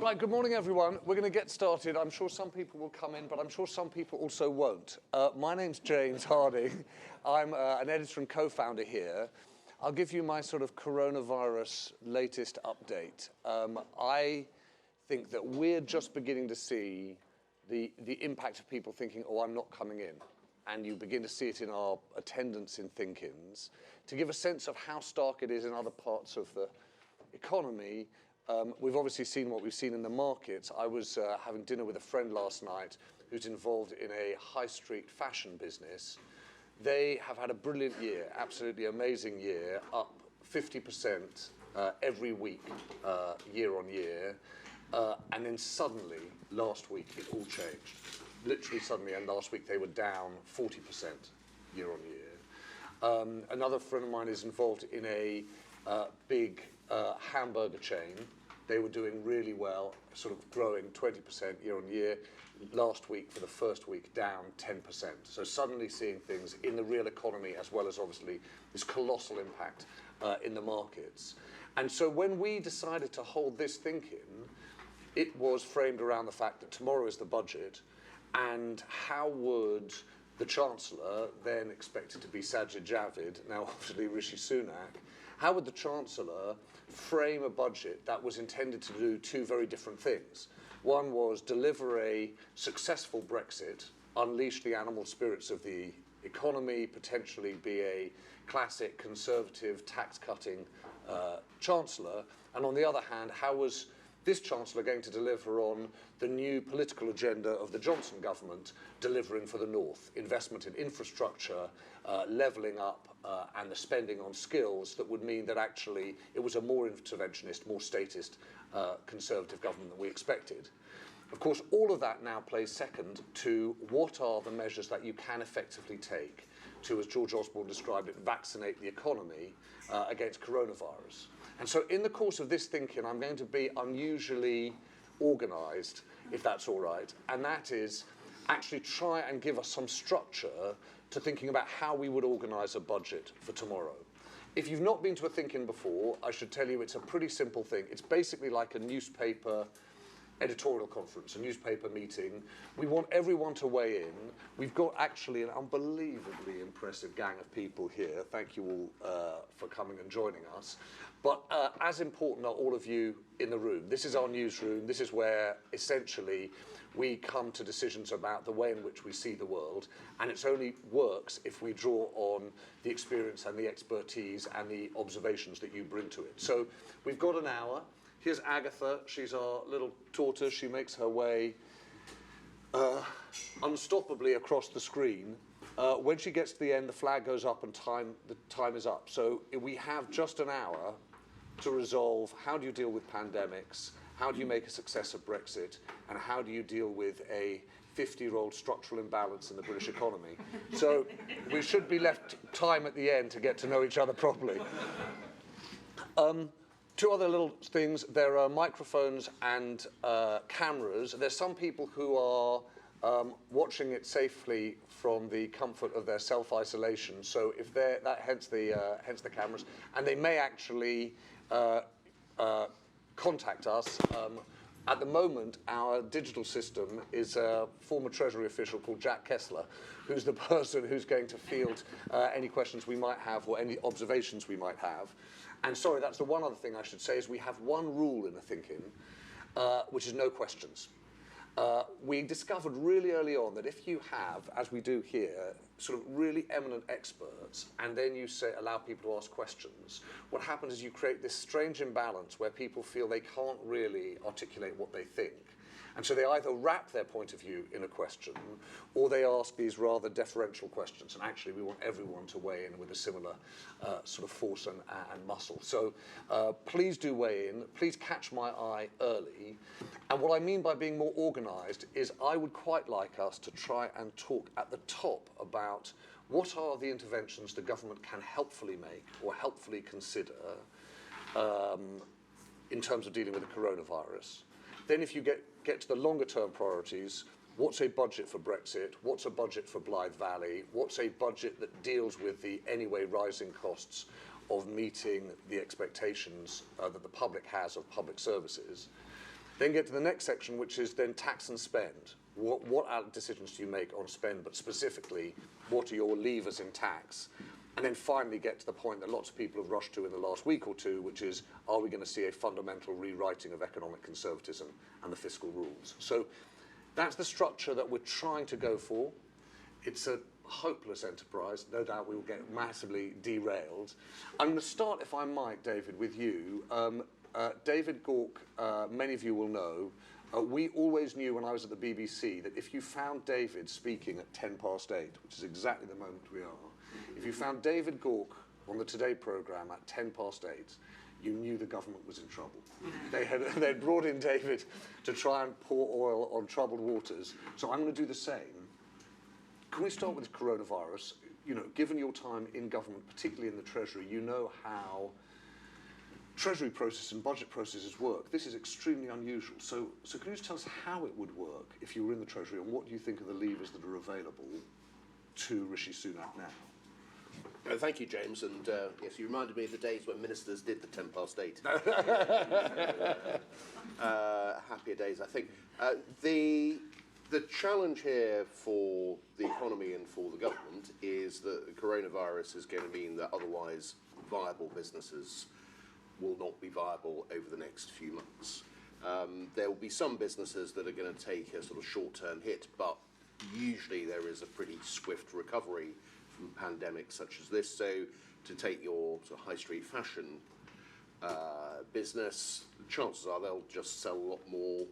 Right, good morning, everyone. We're going to get started. I'm sure some people will come in, but I'm sure some people also won't. My name's James Harding. I'm an editor and co-founder here. I'll give you my sort of coronavirus latest update. I think that we're just beginning to see the impact of people thinking, oh, I'm not coming in. And you begin to see it in our attendance in ThinkIns. To give a sense of how stark it is in other parts of the economy, we've obviously seen what we've seen in the markets. I was having dinner with a friend last night who's involved in a high street fashion business. They have had a brilliant year, absolutely amazing year, up 50% every week, year on year. And then suddenly, last week, it all changed. Literally suddenly, and last week they were down 40% year on year. Another friend of mine is involved in a big hamburger chain. They were doing really well, sort of growing 20% year on year. Last week, for the first week, down 10%. So suddenly seeing things in the real economy, as well as obviously this colossal impact in the markets. And so when we decided to hold this ThinkIn, it was framed around the fact that tomorrow is the budget, and how would the Chancellor, then expected to be Sajid Javid, now obviously Rishi Sunak, how would the Chancellor frame a budget that was intended to do two very different things? One was deliver a successful Brexit, unleash the animal spirits of the economy, potentially be a classic conservative tax-cutting Chancellor, and on the other hand, how was this Chancellor going to deliver on the new political agenda of the Johnson government, delivering for the North, investment in infrastructure, levelling up and the spending on skills that would mean that actually it was a more interventionist, more statist Conservative government than we expected. Of course, all of that now plays second to what are the measures that you can effectively take to, as George Osborne described it, vaccinate the economy against coronavirus. And so in the course of this thinking, I'm going to be unusually organised, if that's all right, and that is actually try and give us some structure to thinking about how we would organise a budget for tomorrow. If you've not been to a ThinkIn before, I should tell you it's a pretty simple thing. It's basically like a newspaper editorial conference, a newspaper meeting. We want everyone to weigh in. We've got actually an unbelievably impressive gang of people here. Thank you all for coming and joining us. But as important are all of you in the room. This is our newsroom. This is where essentially we come to decisions about the way in which we see the world, and it only works if we draw on the experience and the expertise and the observations that you bring to it. So we've got an hour. Here's Agatha. She's our little tortoise. She makes her way unstoppably across the screen. When she gets to the end, the flag goes up and the time is up. So we have just an hour to resolve how do you deal with pandemics, how do you make a success of Brexit, and how do you deal with a 50-year-old structural imbalance in the British economy. So we should be left time at the end to get to know each other properly. Two other little things. There are microphones and cameras. There's some people who are watching it safely from the comfort of their self-isolation. So if they're hence the cameras, and they may actually contact us. At the moment, our digital system is a former Treasury official called Jack Kessler, who's the person who's going to field any questions we might have or any observations we might have. And sorry, that's the one other thing I should say is we have one rule in the ThinkIn, which is no questions. We discovered really early on that if you have, as we do here, sort of really eminent experts, and then you allow people to ask questions, what happens is you create this strange imbalance where people feel they can't really articulate what they think. And so they either wrap their point of view in a question, or they ask these rather deferential questions. And actually, we want everyone to weigh in with a similar sort of force and muscle. So please do weigh in. Please catch my eye early. And what I mean by being more organised is I would quite like us to try and talk at the top about what are the interventions the government can helpfully make or helpfully consider in terms of dealing with the coronavirus. Then if you get to the longer term priorities, what's a budget for Brexit? What's a budget for Blythe Valley? What's a budget that deals with the anyway rising costs of meeting the expectations that the public has of public services? Then get to the next section, which is then tax and spend. What decisions do you make on spend, but specifically, what are your levers in tax? And then finally get to the point that lots of people have rushed to in the last week or two, which is, are we going to see a fundamental rewriting of economic conservatism and the fiscal rules? So that's the structure that we're trying to go for. It's a hopeless enterprise. No doubt we will get massively derailed. I'm going to start, if I might, David, with you. David Gauke, many of you will know, we always knew when I was at the BBC that if you found David speaking at 8:10, which is exactly the moment we are, if you found David Gauke on the Today programme at 8:10, you knew the government was in trouble. They'd brought in David to try and pour oil on troubled waters. So I'm going to do the same. Can we start with coronavirus? You know, given your time in government, particularly in the Treasury, you know how Treasury process and budget processes work. This is extremely unusual. So can you just tell us how it would work if you were in the Treasury, and what do you think are the levers that are available to Rishi Sunak now? Thank you, James. And yes, you reminded me of the days when ministers did the 8:10. Happier days, I think. The challenge here for the economy and for the government is that the coronavirus is going to mean that otherwise viable businesses will not be viable over the next few months. There will be some businesses that are going to take a sort of short-term hit, but usually there is a pretty swift recovery from pandemics such as this. So to take your sort of high street fashion business, chances are they'll just sell a lot more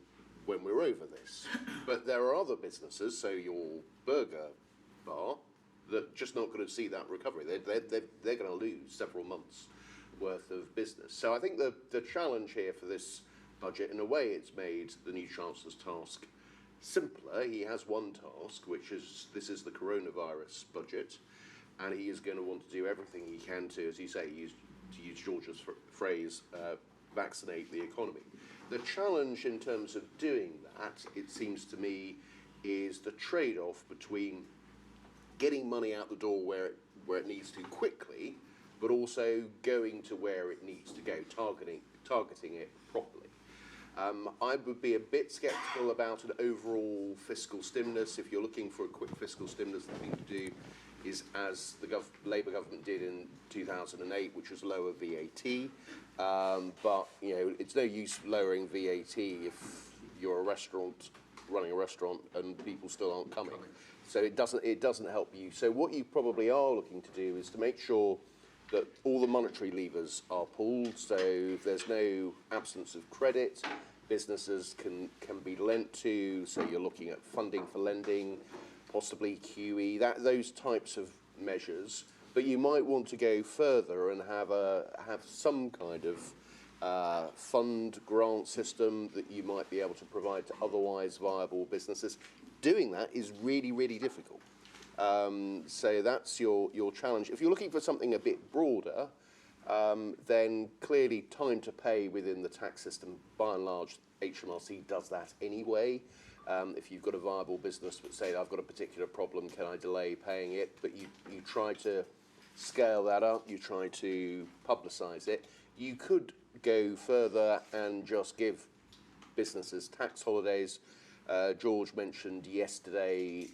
when we're over this. But there are other businesses, so your burger bar, that are just not going to see that recovery. They're going to lose several months worth of business. So I think the challenge here for this budget, in a way, it's made the new Chancellor's task simpler. He has one task, which is, this is the coronavirus budget, and he is going to want to do everything he can to, as you say, to use George's phrase, vaccinate the economy. The challenge in terms of doing that, it seems to me, is the trade-off between getting money out the door where it needs to quickly, but also going to where it needs to go, targeting it properly. I would be a bit sceptical about an overall fiscal stimulus. If you're looking for a quick fiscal stimulus, the thing to do is, as the Labour government did in 2008, which was lower VAT. But you know, it's no use lowering VAT if you're running a restaurant, and people still aren't coming. So it doesn't help you. So what you probably are looking to do is to make sure that all the monetary levers are pulled, so there's no absence of credit, businesses can be lent to, so you're looking at funding for lending, possibly QE, those types of measures. But you might want to go further and have some kind of fund grant system that you might be able to provide to otherwise viable businesses. Doing that is really, really difficult. So that's your challenge. If you're looking for something a bit broader, then clearly time to pay within the tax system, by and large, HMRC does that anyway. If you've got a viable business but say, I've got a particular problem, can I delay paying it? But you try to scale that up, you try to publicise it. You could go further and just give businesses tax holidays. George mentioned yesterday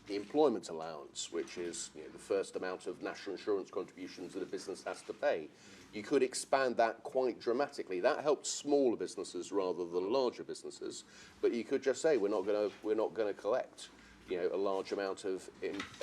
the employment allowance, which is the first amount of national insurance contributions that a business has to pay. You could expand that quite dramatically. That helps smaller businesses rather than larger businesses. But you could just say we're not going to collect a large amount of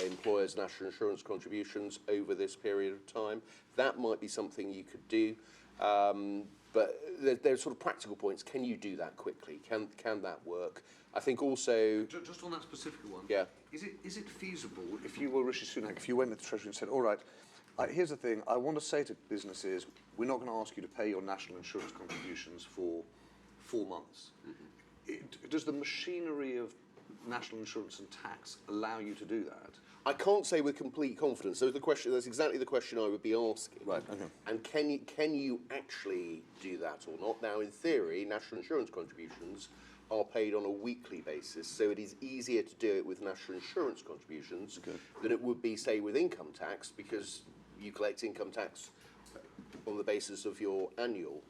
employers' national insurance contributions over this period of time. That might be something you could do. But there's sort of practical points. Can you do that quickly? Can that work? I think also... Just on that specific one, yeah. Is it feasible, if you were Rishi Sunak, if you went to the Treasury and said, all right, here's the thing, I want to say to businesses, we're not going to ask you to pay your national insurance contributions for 4 months. Mm-hmm. Does the machinery of national insurance and tax allow you to do that? I can't say with complete confidence. So that's exactly the question I would be asking. Right, okay. And can you actually do that or not? Now, in theory, national insurance contributions are paid on a weekly basis, so it is easier to do it with national insurance contributions than it would be, say, with income tax, because you collect income tax on the basis of your annual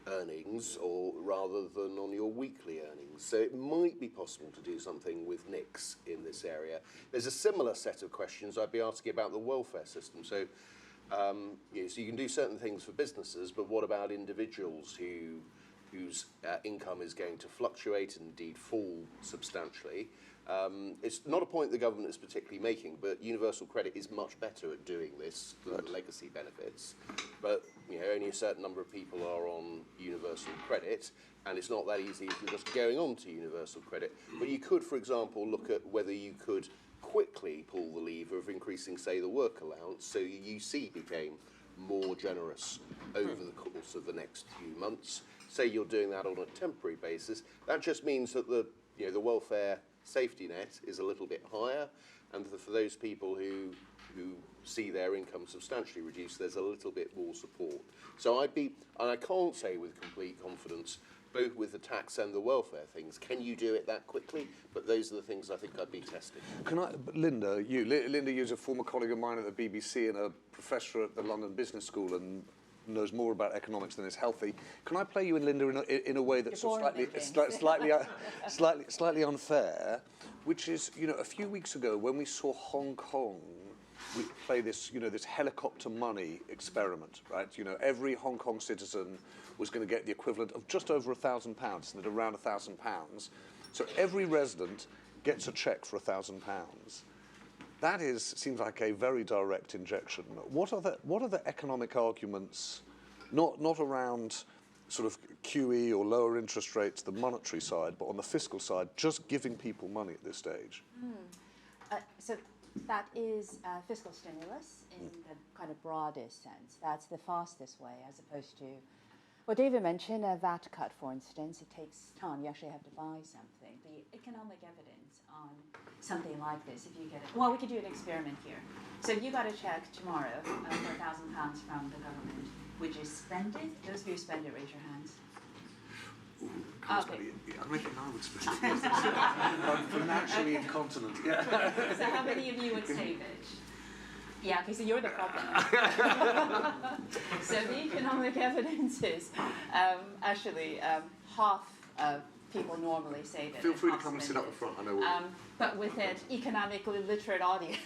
earnings, or rather than on your weekly earnings. So it might be possible to do something with NICs in this area. There's a similar set of questions I'd be asking about the welfare system. So, so you can do certain things for businesses, but what about individuals whose income is going to fluctuate and indeed fall substantially? It's not a point the government is particularly making, but universal credit is much better at doing this than legacy benefits. But only a certain number of people are on universal credit, and it's not that easy if you're just going on to universal credit. But you could, for example, look at whether you could quickly pull the lever of increasing, say, the work allowance, so UC became more generous over the course of the next few months. Say you're doing that on a temporary basis. That just means that the welfare safety net is a little bit higher, and for those people who see their income substantially reduced, there's a little bit more support. So and I can't say with complete confidence, both with the tax and the welfare things, can you do it that quickly? But those are the things I think I'd be testing. Linda, you're a former colleague of mine at the BBC and a professor at the London Business School and knows more about economics than is healthy. Can I play you and Linda in a way that's sort of slightly unfair, which is, a few weeks ago when we saw Hong Kong we play this, this helicopter money experiment, right? Every Hong Kong citizen was going to get the equivalent of just over £1,000, and at around £1,000. So every resident gets a cheque for £1,000. That seems like a very direct injection. What are the economic arguments, not around sort of QE or lower interest rates, the monetary side, but on the fiscal side, just giving people money at this stage? So that is fiscal stimulus in the kind of broadest sense. That's the fastest way, as opposed to what David mentioned, a VAT cut, for instance. It takes time. You actually have to buy something. The economic evidence on something like this, if you get it, well, we could do an experiment here. So you got a check tomorrow for £1,000 from the government. Would you spend it? Those of you who spend it, raise your hands. Ooh, okay. I reckon I would spend it. I'm financially incontinent. Yeah. So how many of you would save it? Yeah, okay, so you're the problem. So the economic evidence is actually half of people normally save it. Feel free to come and sit up the front. I know. But with an economically literate audience,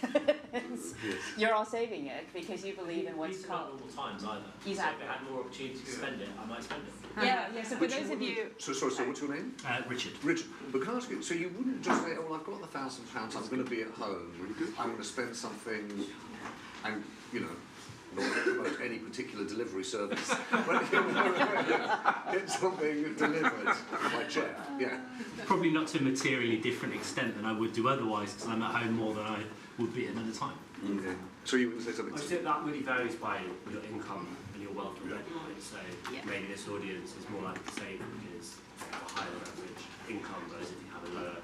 yes. You're all saving it because you believe in what's called. It's not normal times either. Exactly. So if I had more opportunity to spend it, I might spend it. Yeah. So for those of you. So what's your name? Richard. Richard. But can I ask you? So you wouldn't just say, "Oh, well, I've got the £1,000. I'm going to be at home. I'm going to spend something, and not to promote any particular delivery service, but get something delivered by check." Yeah. Probably not to a materially different extent than I would do otherwise, because I'm at home more than I would be at another time. Okay. So you would say something? I think that really varies by your income and your wealth already. So maybe this audience is more likely to save because they have a higher average income, whereas if you have a lower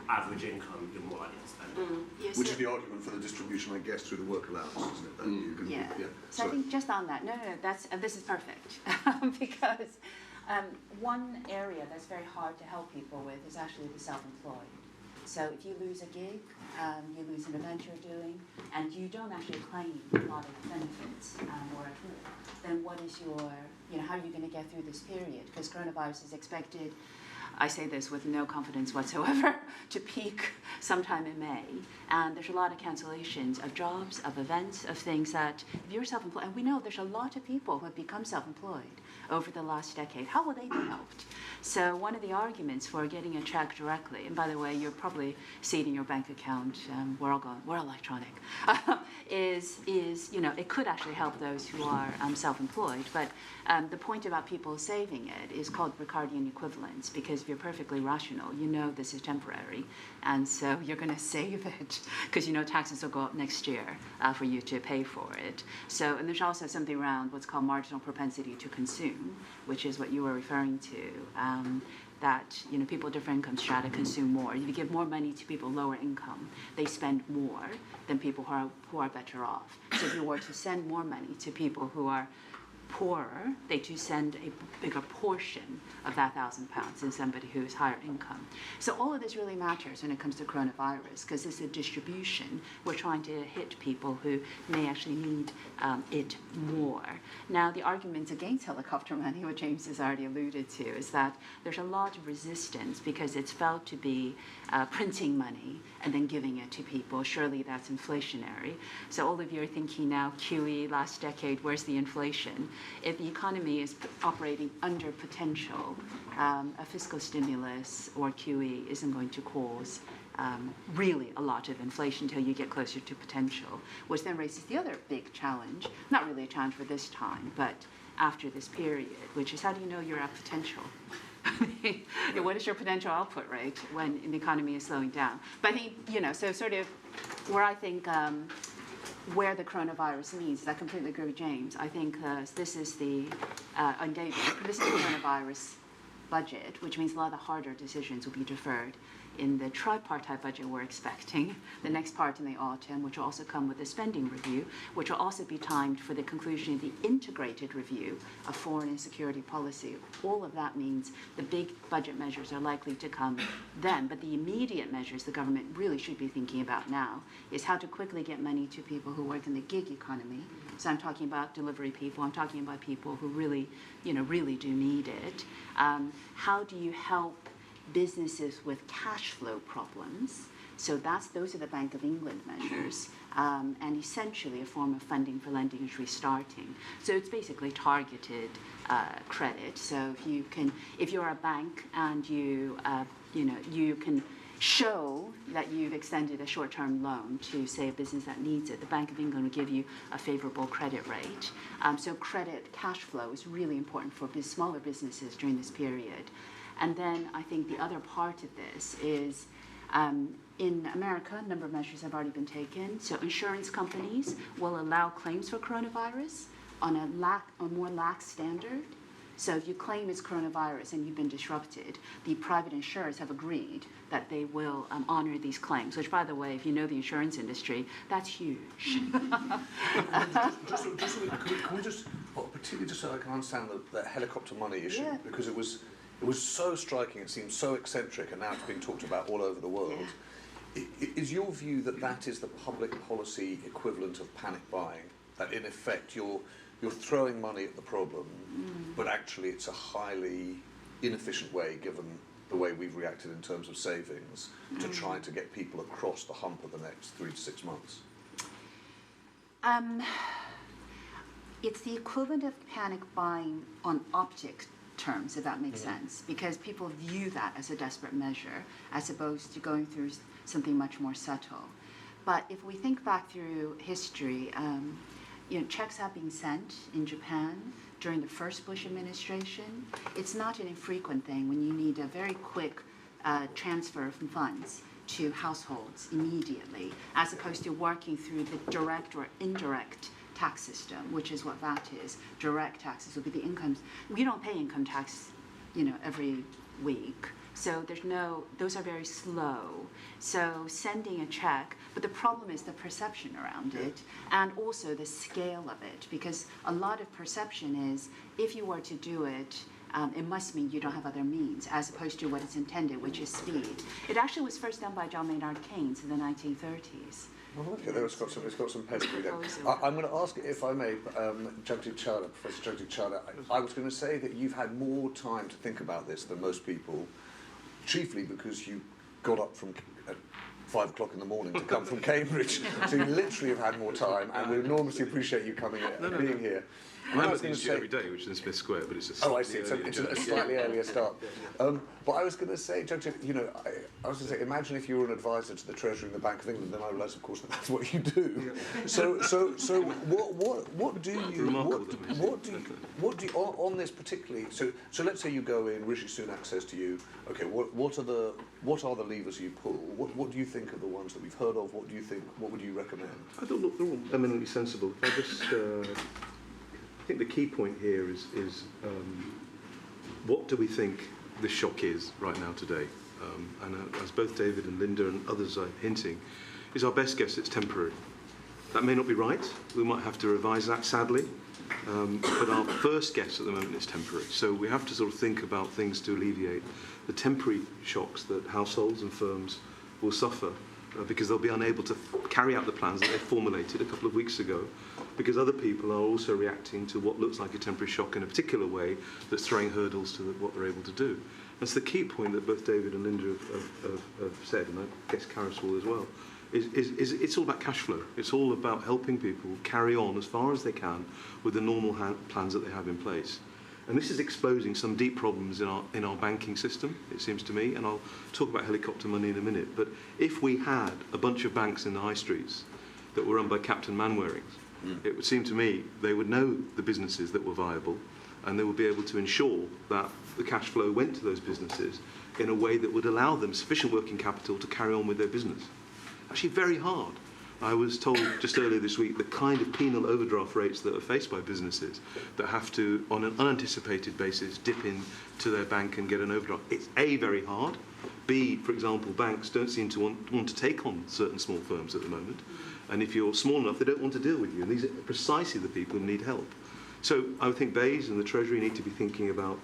average income, you're more likely to spend it. Yes, Which is the argument for the distribution, I guess, through the work allowance, isn't it? That you can, So I think just on that, no, this is perfect because one area that's very hard to help people with is actually the self-employed. So if you lose a gig, you lose an event you're doing, and you don't actually claim a lot of benefits or accrue, then what is how are you going to get through this period? Because coronavirus is expected, I say this with no confidence whatsoever, to peak sometime in May. And there's a lot of cancellations of jobs, of events, of things that, if you're self-employed, and we know there's a lot of people who have become self-employed over the last decade. How will they be helped? So one of the arguments for getting a check directly, and by the way, you're probably seeing in your bank account, we're electronic, is it could actually help those who are self-employed. But the point about people saving it is called Ricardian equivalence, because if you're perfectly rational, this is temporary, and so you're going to save it because taxes will go up next year for you to pay for it. So, and there's also something around what's called marginal propensity to consume, which is what you were referring to. That people of different income strata consume more. If you give more money to people lower income, they spend more than people who are better off. So if you were to send more money to people who are poorer, they do send a bigger portion of that £1,000 than somebody who is higher income. So all of this really matters when it comes to coronavirus, because it's a distribution. We're trying to hit people who may actually need it more. Now, the arguments against helicopter money, what James has already alluded to, is that there's a lot of resistance because it's felt to be printing money and then giving it to people. Surely that's inflationary. So all of you are thinking now, QE, last decade, where's the inflation? If the economy is operating under potential, a fiscal stimulus or QE isn't going to cause really a lot of inflation until you get closer to potential, which then raises the other big challenge, not really a challenge for this time, but after this period, which is how do you know you're at potential? What is your potential output rate when the economy is slowing down? But I think, so sort of where I think where the coronavirus leads, I completely agree with James. I think this is the coronavirus budget, which means a lot of the harder decisions will be deferred in the tripartite budget we're expecting, the next part in the autumn, which will also come with a spending review, which will also be timed for the conclusion of the integrated review of foreign and security policy. All of that means the big budget measures are likely to come then, but the immediate measures the government really should be thinking about now is how to quickly get money to people who work in the gig economy. So I'm talking about delivery people, I'm talking about people who really, really do need it. How do you help businesses with cash flow problems? So those are the Bank of England measures, and essentially a form of funding for lending is restarting. So it's basically targeted credit. So if you're a bank and you can show that you've extended a short-term loan to, say, a business that needs it, the Bank of England will give you a favorable credit rate. So credit cash flow is really important for smaller businesses during this period. And then I think the other part of this is in America, a number of measures have already been taken. So insurance companies will allow claims for coronavirus on a more lax standard. So if you claim it's coronavirus and you've been disrupted, the private insurers have agreed that they will honor these claims, which, by the way, if you know the insurance industry, that's huge. Can we just, particularly just so I can understand the helicopter money issue, because it was so striking, it seems so eccentric, and now it's being talked about all over the world. Yeah. Is your view that that is the public policy equivalent of panic buying? That in effect you're throwing money at the problem, but actually it's a highly inefficient way, given the way we've reacted in terms of savings, to try to get people across the hump of the next 3 to 6 months? It's the equivalent of panic buying on optic terms, if that makes sense, because people view that as a desperate measure as opposed to going through something much more subtle. But if we think back through history, checks have been sent in Japan during the first Bush administration. It's not an infrequent thing when you need a very quick transfer of funds to households immediately, as opposed to working through the direct or indirect tax system, which is what VAT is. Direct taxes will be the incomes. We don't pay income tax, every week. So those are very slow. So sending a check, but the problem is the perception around it and also the scale of it, because a lot of perception is if you were to do it, it must mean you don't have other means, as opposed to what it's intended, which is speed. It actually was first done by John Maynard Keynes in the 1930s. Well, okay, it's got some pedigree there. I'm going to ask, if I may, Professor Javid Chadha, I was going to say that you've had more time to think about this than most people, chiefly because you got up at 5 o'clock in the morning to come from Cambridge, so you literally have had more time, and we enormously appreciate you coming being here. I was going to say every day, which is in Smith Square, but it's a slightly it's a slightly earlier start. But I was going to say, Javid, I was going to say, imagine if you were an advisor to the Treasury and the Bank of England. Then I realised, of course, that that's what you do. So what do you on this particularly? So let's say you go in. Rishi Sunak says to you, okay, what are the levers you pull? What do you think are the ones that we've heard of? What do you think? What would you recommend? I thought they're all eminently sensible. I just. I think the key point here is what do we think the shock is right now today? And as both David and Linda and others are hinting, is our best guess it's temporary. That may not be right. We might have to revise that, sadly. But our first guess at the moment is temporary. So we have to sort of think about things to alleviate the temporary shocks that households and firms will suffer because they'll be unable to carry out the plans that they formulated a couple of weeks ago, because other people are also reacting to what looks like a temporary shock in a particular way that's throwing hurdles to what they're able to do. That's the key point that both David and Linda have said, and I guess Karis will as well, is it's all about cash flow. It's all about helping people carry on as far as they can with the normal plans that they have in place. And this is exposing some deep problems in our banking system, it seems to me, and I'll talk about helicopter money in a minute. But if we had a bunch of banks in the high streets that were run by Captain Manwarings, it would seem to me they would know the businesses that were viable, and they would be able to ensure that the cash flow went to those businesses in a way that would allow them sufficient working capital to carry on with their business. Actually very hard. I was told just earlier this week the kind of penal overdraft rates that are faced by businesses that have to, on an unanticipated basis, dip into their bank and get an overdraft. It's A, very hard. B, for example, banks don't seem to want to take on certain small firms at the moment. And if you're small enough, they don't want to deal with you. And these are precisely the people who need help. So I would think BEIS and the Treasury need to be thinking about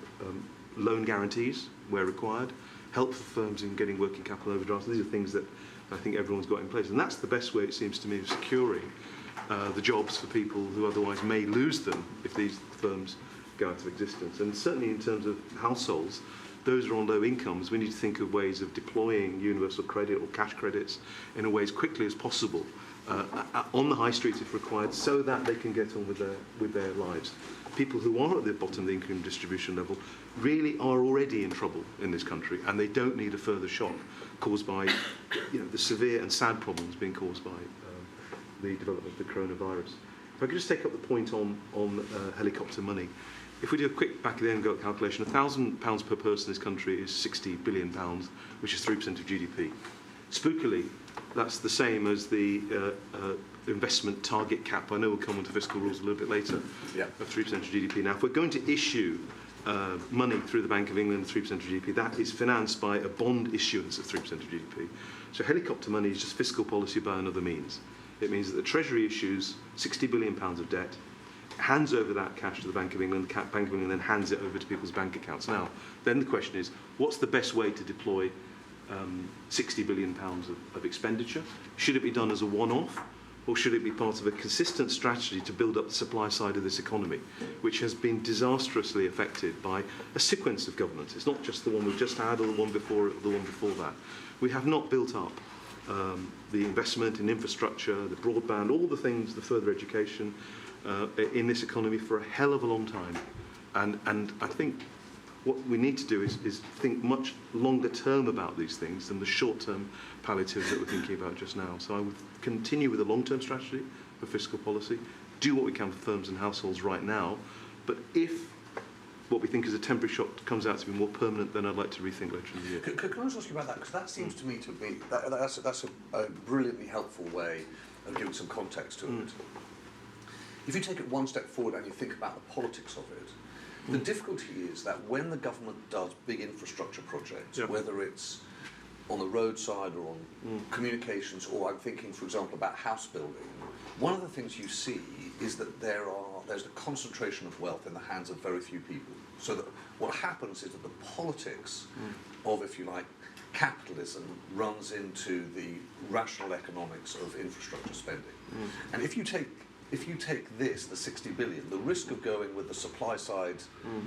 loan guarantees where required, help for firms in getting working capital overdrafts. These are things that I think everyone's got in place. And that's the best way, it seems to me, of securing the jobs for people who otherwise may lose them if these firms go out of existence. And certainly in terms of households, those are on low incomes. We need to think of ways of deploying universal credit or cash credits in a way as quickly as possible on the high streets if required, so that they can get on with their lives. People who are at the bottom of the income distribution level really are already in trouble in this country, and they don't need a further shock caused by the severe and sad problems being caused by the development of the coronavirus. If I could just take up the point on helicopter money. If we do a quick back-of-the-envelope calculation, £1,000 per person in this country is £60 billion, which is 3% of GDP. Spookily, that's the same as the investment target cap. I know we'll come on to fiscal rules a little bit later, of 3% of GDP. Now, if we're going to issue money through the Bank of England, 3% of GDP, that is financed by a bond issuance of 3% of GDP. So helicopter money is just fiscal policy by another means. It means that the Treasury issues £60 billion of debt, hands over that cash to the Bank of England, the Bank of England then hands it over to people's bank accounts. Now, then the question is, what's the best way to deploy £60 billion of expenditure? Should it be done as a one-off, or should it be part of a consistent strategy to build up the supply side of this economy, which has been disastrously affected by a sequence of governments? It's not just the one we've just had or the one before it or the one before that. We have not built up the investment in infrastructure, the broadband, all the things, the further education in this economy for a hell of a long time. And I think what we need to do is think much longer term about these things than the short-term palliatives that we're thinking about just now. So I would continue with a long-term strategy for fiscal policy, do what we can for firms and households right now, but if what we think is a temporary shock comes out to be more permanent, then I'd like to rethink later in the year. Can I just ask you about that? Because that seems to me to be, that's a brilliantly helpful way of giving some context to it. If you take it one step forward and you think about the politics of it, the difficulty is that when the government does big infrastructure projects, whether it's on the roadside or on communications, or I'm thinking, for example, about house building, one of the things you see is that there's a concentration of wealth in the hands of very few people. So that what happens is that the politics of, if you like, capitalism runs into the rational economics of infrastructure spending. And if you take this, the 60 billion, the risk of going with the supply side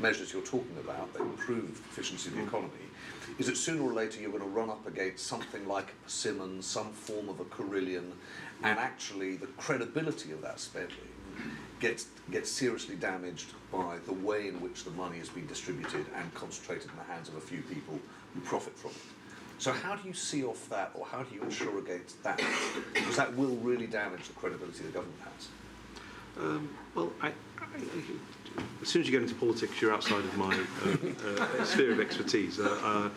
measures you're talking about that improve efficiency of the economy is that sooner or later you're going to run up against something like a Persimmon, some form of a Carillion, and actually the credibility of that spending gets seriously damaged by the way in which the money is being distributed and concentrated in the hands of a few people who profit from it. So how do you see off that, or how do you ensure against that? Because that will really damage the credibility the government has. Well, as soon as you get into politics, you're outside of my sphere of expertise. I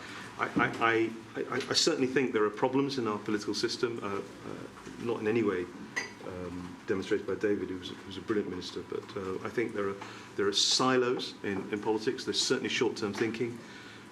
certainly think there are problems in our political system, not in any way demonstrated by David, who was a brilliant minister, but I think there are silos in politics. There's certainly short-term thinking.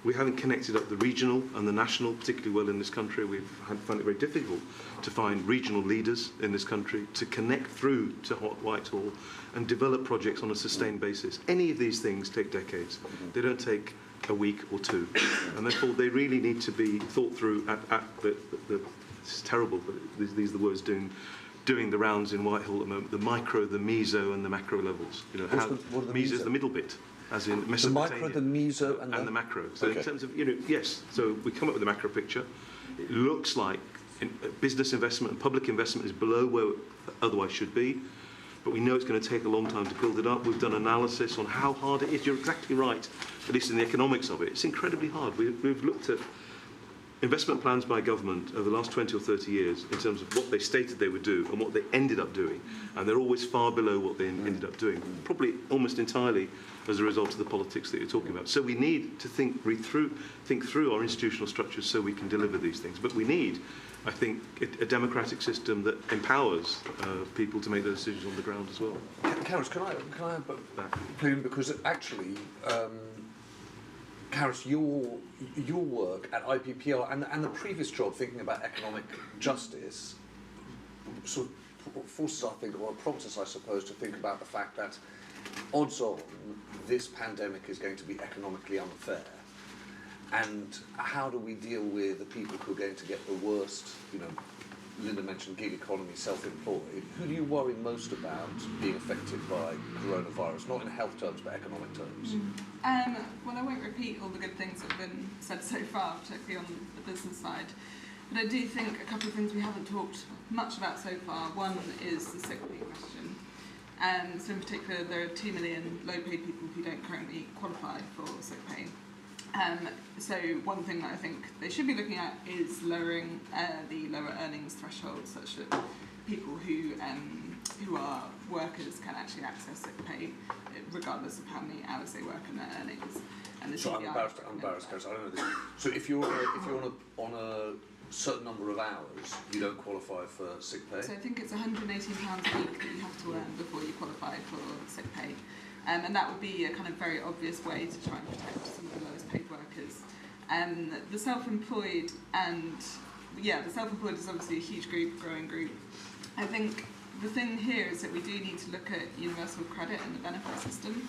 We haven't connected up the regional and the national particularly well in this country. We've found it very difficult to find regional leaders in this country to connect through to Whitehall and develop projects on a sustained basis. Any of these things take decades. They don't take a week or two. And therefore, they really need to be thought through at the it's terrible, but these are the words doing the rounds in Whitehall at the moment, the micro, the meso, and the macro levels. You know, what are the meso is the middle bit, as in The Mesopotamia. micro, the meso, and the macro. So Okay. in terms of, yes, so we come up with a macro picture. It looks like business investment and public investment is below where it otherwise should be, but we know it's going to take a long time to build it up. We've done analysis on how hard it is. You're exactly right, at least in the economics of it. It's incredibly hard. We've looked at investment plans by government over the last 20 or 30 years in terms of what they stated they would do and what they ended up doing. And they're always far below what they ended up doing, probably almost entirely as a result of the politics that you're talking about. So we need to think through our institutional structures so we can deliver these things. But we need, I think, a democratic system that empowers people to make those decisions on the ground as well. Karis, can I please, because actually, Karis, your work at IPPR and the previous job thinking about economic justice sort of forces, I think, or prompts us, I suppose, to think about the fact that odds on this pandemic is going to be economically unfair. And how do we deal with the people who are going to get the worst, Linda mentioned gig economy, self-employed. Who do you worry most about being affected by coronavirus, not in health terms, but economic terms? Well, I won't repeat all the good things that have been said so far, particularly on the business side. But I do think a couple of things we haven't talked much about so far. One is the sick pay question. So in particular, there are 2 million low-paid people who don't currently qualify for sick pay. So one thing that I think they should be looking at is lowering the lower earnings threshold, such that people who are workers can actually access sick pay, regardless of how many hours they work and their earnings. And So I'm embarrassed, Karis, I don't know this. So if you're on a certain number of hours, you don't qualify for sick pay? So I think it's £118 a week that you have to earn before you qualify for sick pay. And that would be a kind of very obvious way to try and protect some of the lowest paid workers. The self-employed is obviously a huge group, growing group. I think the thing here is that we do need to look at universal credit and the benefit system.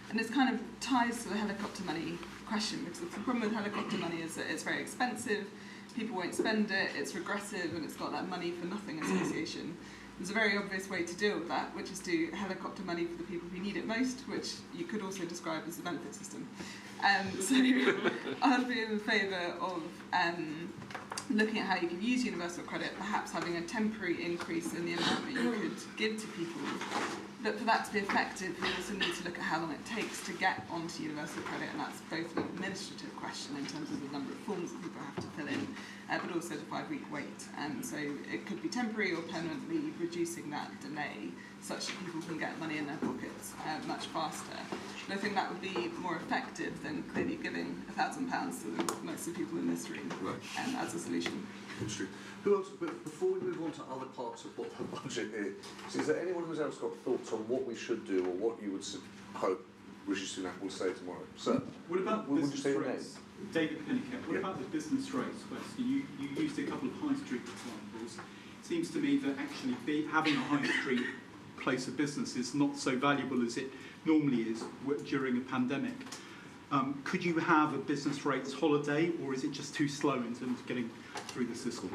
And this kind of ties to the helicopter money question, because the problem with helicopter money is that it's very expensive, people won't spend it, it's regressive, and it's got that money for nothing association. There's a very obvious way to deal with that, which is to helicopter money for the people who need it most, which you could also describe as the benefit system. So I'll be in favour of looking at how you can use universal credit, perhaps having a temporary increase in the amount that you could give to people. But for that to be effective, we also need to look at how long it takes to get onto universal credit, and that's both an administrative question in terms of the number of forms that people have to fill in, but also the 5-week wait. So it could be temporary or permanently reducing that delay such that people can get money in their pockets much faster. And I think that would be more effective than clearly giving £1,000 to most of the people in this room as a solution. Interesting. Who else, but before we move on to other parts of what the budget is there anyone who's else got thoughts on what we should do or what you would hope Rishi Sunak will say tomorrow? Sir, what about would you say your name? David Pennycap, what about the business rates question? You used a couple of high street examples. It seems to me that actually having a high street place of business is not so valuable as it normally is during a pandemic. Could you have a business rates holiday, or is it just too slow in terms of getting through the system?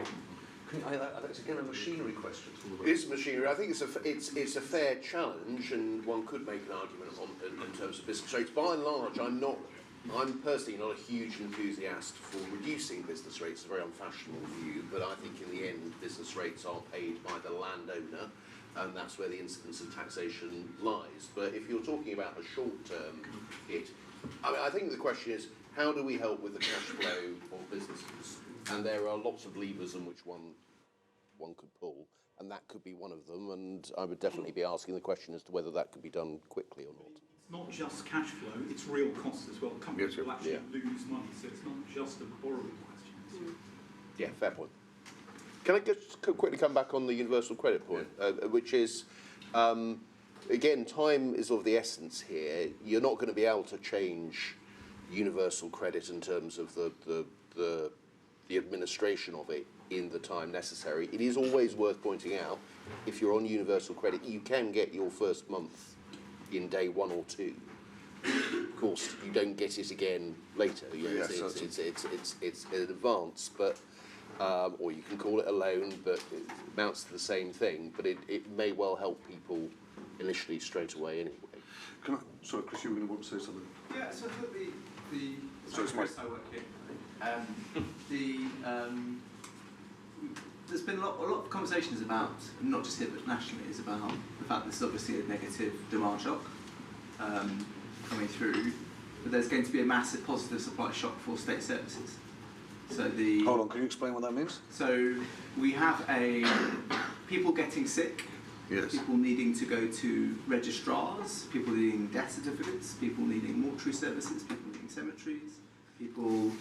That's again a machinery question. It's machinery. I think it's a fair challenge, and one could make an argument in terms of business rates. By and large, I'm personally not a huge enthusiast for reducing business rates. It's a very unfashionable view, but I think in the end, business rates are paid by the landowner, and that's where the incidence of taxation lies. But if you're talking about a short-term hit, I think the question is, how do we help with the cash flow of businesses? And there are lots of levers in which one could pull, and that could be one of them. And I would definitely be asking the question as to whether that could be done quickly or not. It's not just cash flow; it's real costs as well. Companies will actually lose money, so it's not just a borrowing question. Yeah, fair point. Can I just quickly come back on the universal credit point, which is, again, time is of the essence here. You're not going to be able to change universal credit in terms of the administration of it in the time necessary. It is always worth pointing out, if you're on universal credit, you can get your first month in day 1 or 2. Of course, you don't get it again later. You know, it's in advance, but or you can call it a loan, but it amounts to the same thing. But it may well help people initially straight away anyway. Sorry, Chris, you were going to want to say something? Yeah, so I thought Chris, I work here. There's been a lot of conversations about, not just here but nationally, is about the fact that this is obviously a negative demand shock coming through, but there's going to be a massive positive supply shock for state services. So Hold on, can you explain what that means? So we have people getting sick, yes. People needing to go to registrars, people needing death certificates, people needing mortuary services, people needing cemeteries, people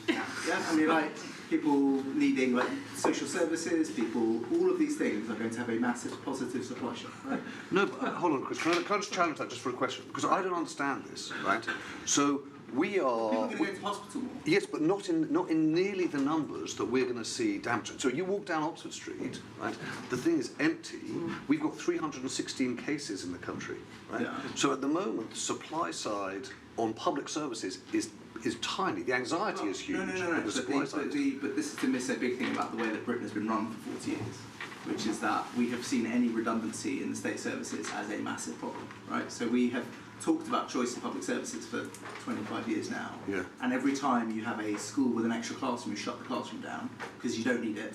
needing social services, all of these things are going to have a massive positive supply shock, right? No, but hold on, Chris, can I just challenge that just for a question? Because I don't understand this, right? So we are... People are going to go to hospital more. Yes, but not in nearly the numbers that we're going to see damage. So you walk down Oxford Street, right? The thing is empty. We've got 316 cases in the country, right? Yeah. So at the moment, the supply side on public services is tiny. The anxiety is huge. No. But this is to miss a big thing about the way that Britain has been run for 40 years, which is that we have seen any redundancy in the state services as a massive problem, right? So we have talked about choice in public services for 25 years now. Yeah. And every time you have a school with an extra classroom, you shut the classroom down because you don't need it.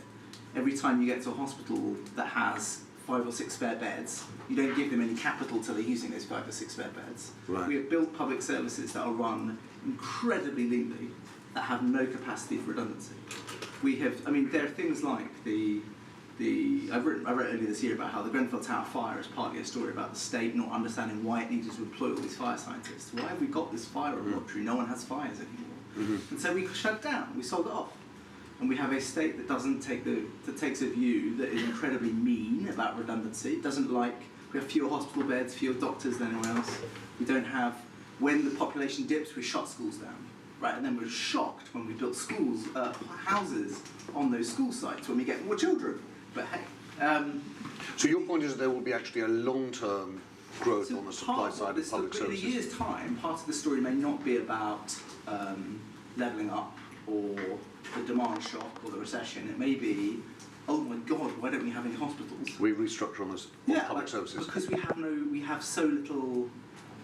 Every time you get to a hospital that has 5 or 6 spare beds, you don't give them any capital till they're using those 5 or 6 spare beds. Right. We have built public services that are run incredibly leanly, that have no capacity for redundancy. We have, there are things like I wrote earlier this year about how the Grenfell Tower fire is partly a story about the state not understanding why it needed to employ all these fire scientists. Why have we got this fire laboratory? No one has fires anymore. And so we shut it down, we sold it off. And we have a state that takes a view that is incredibly mean about redundancy. It doesn't like, we have fewer hospital beds, fewer doctors than anyone else. We don't have, when the population dips, we shut schools down, right? And then we're shocked when we built schools, houses on those school sites when we get more children. But hey. So your point is that there will be actually a long-term growth on the supply side of public services? In a year's time, part of the story may not be about levelling up or the demand shock or the recession. It may be, oh my God, why don't we have any hospitals? We restructure on public services. Because we have so little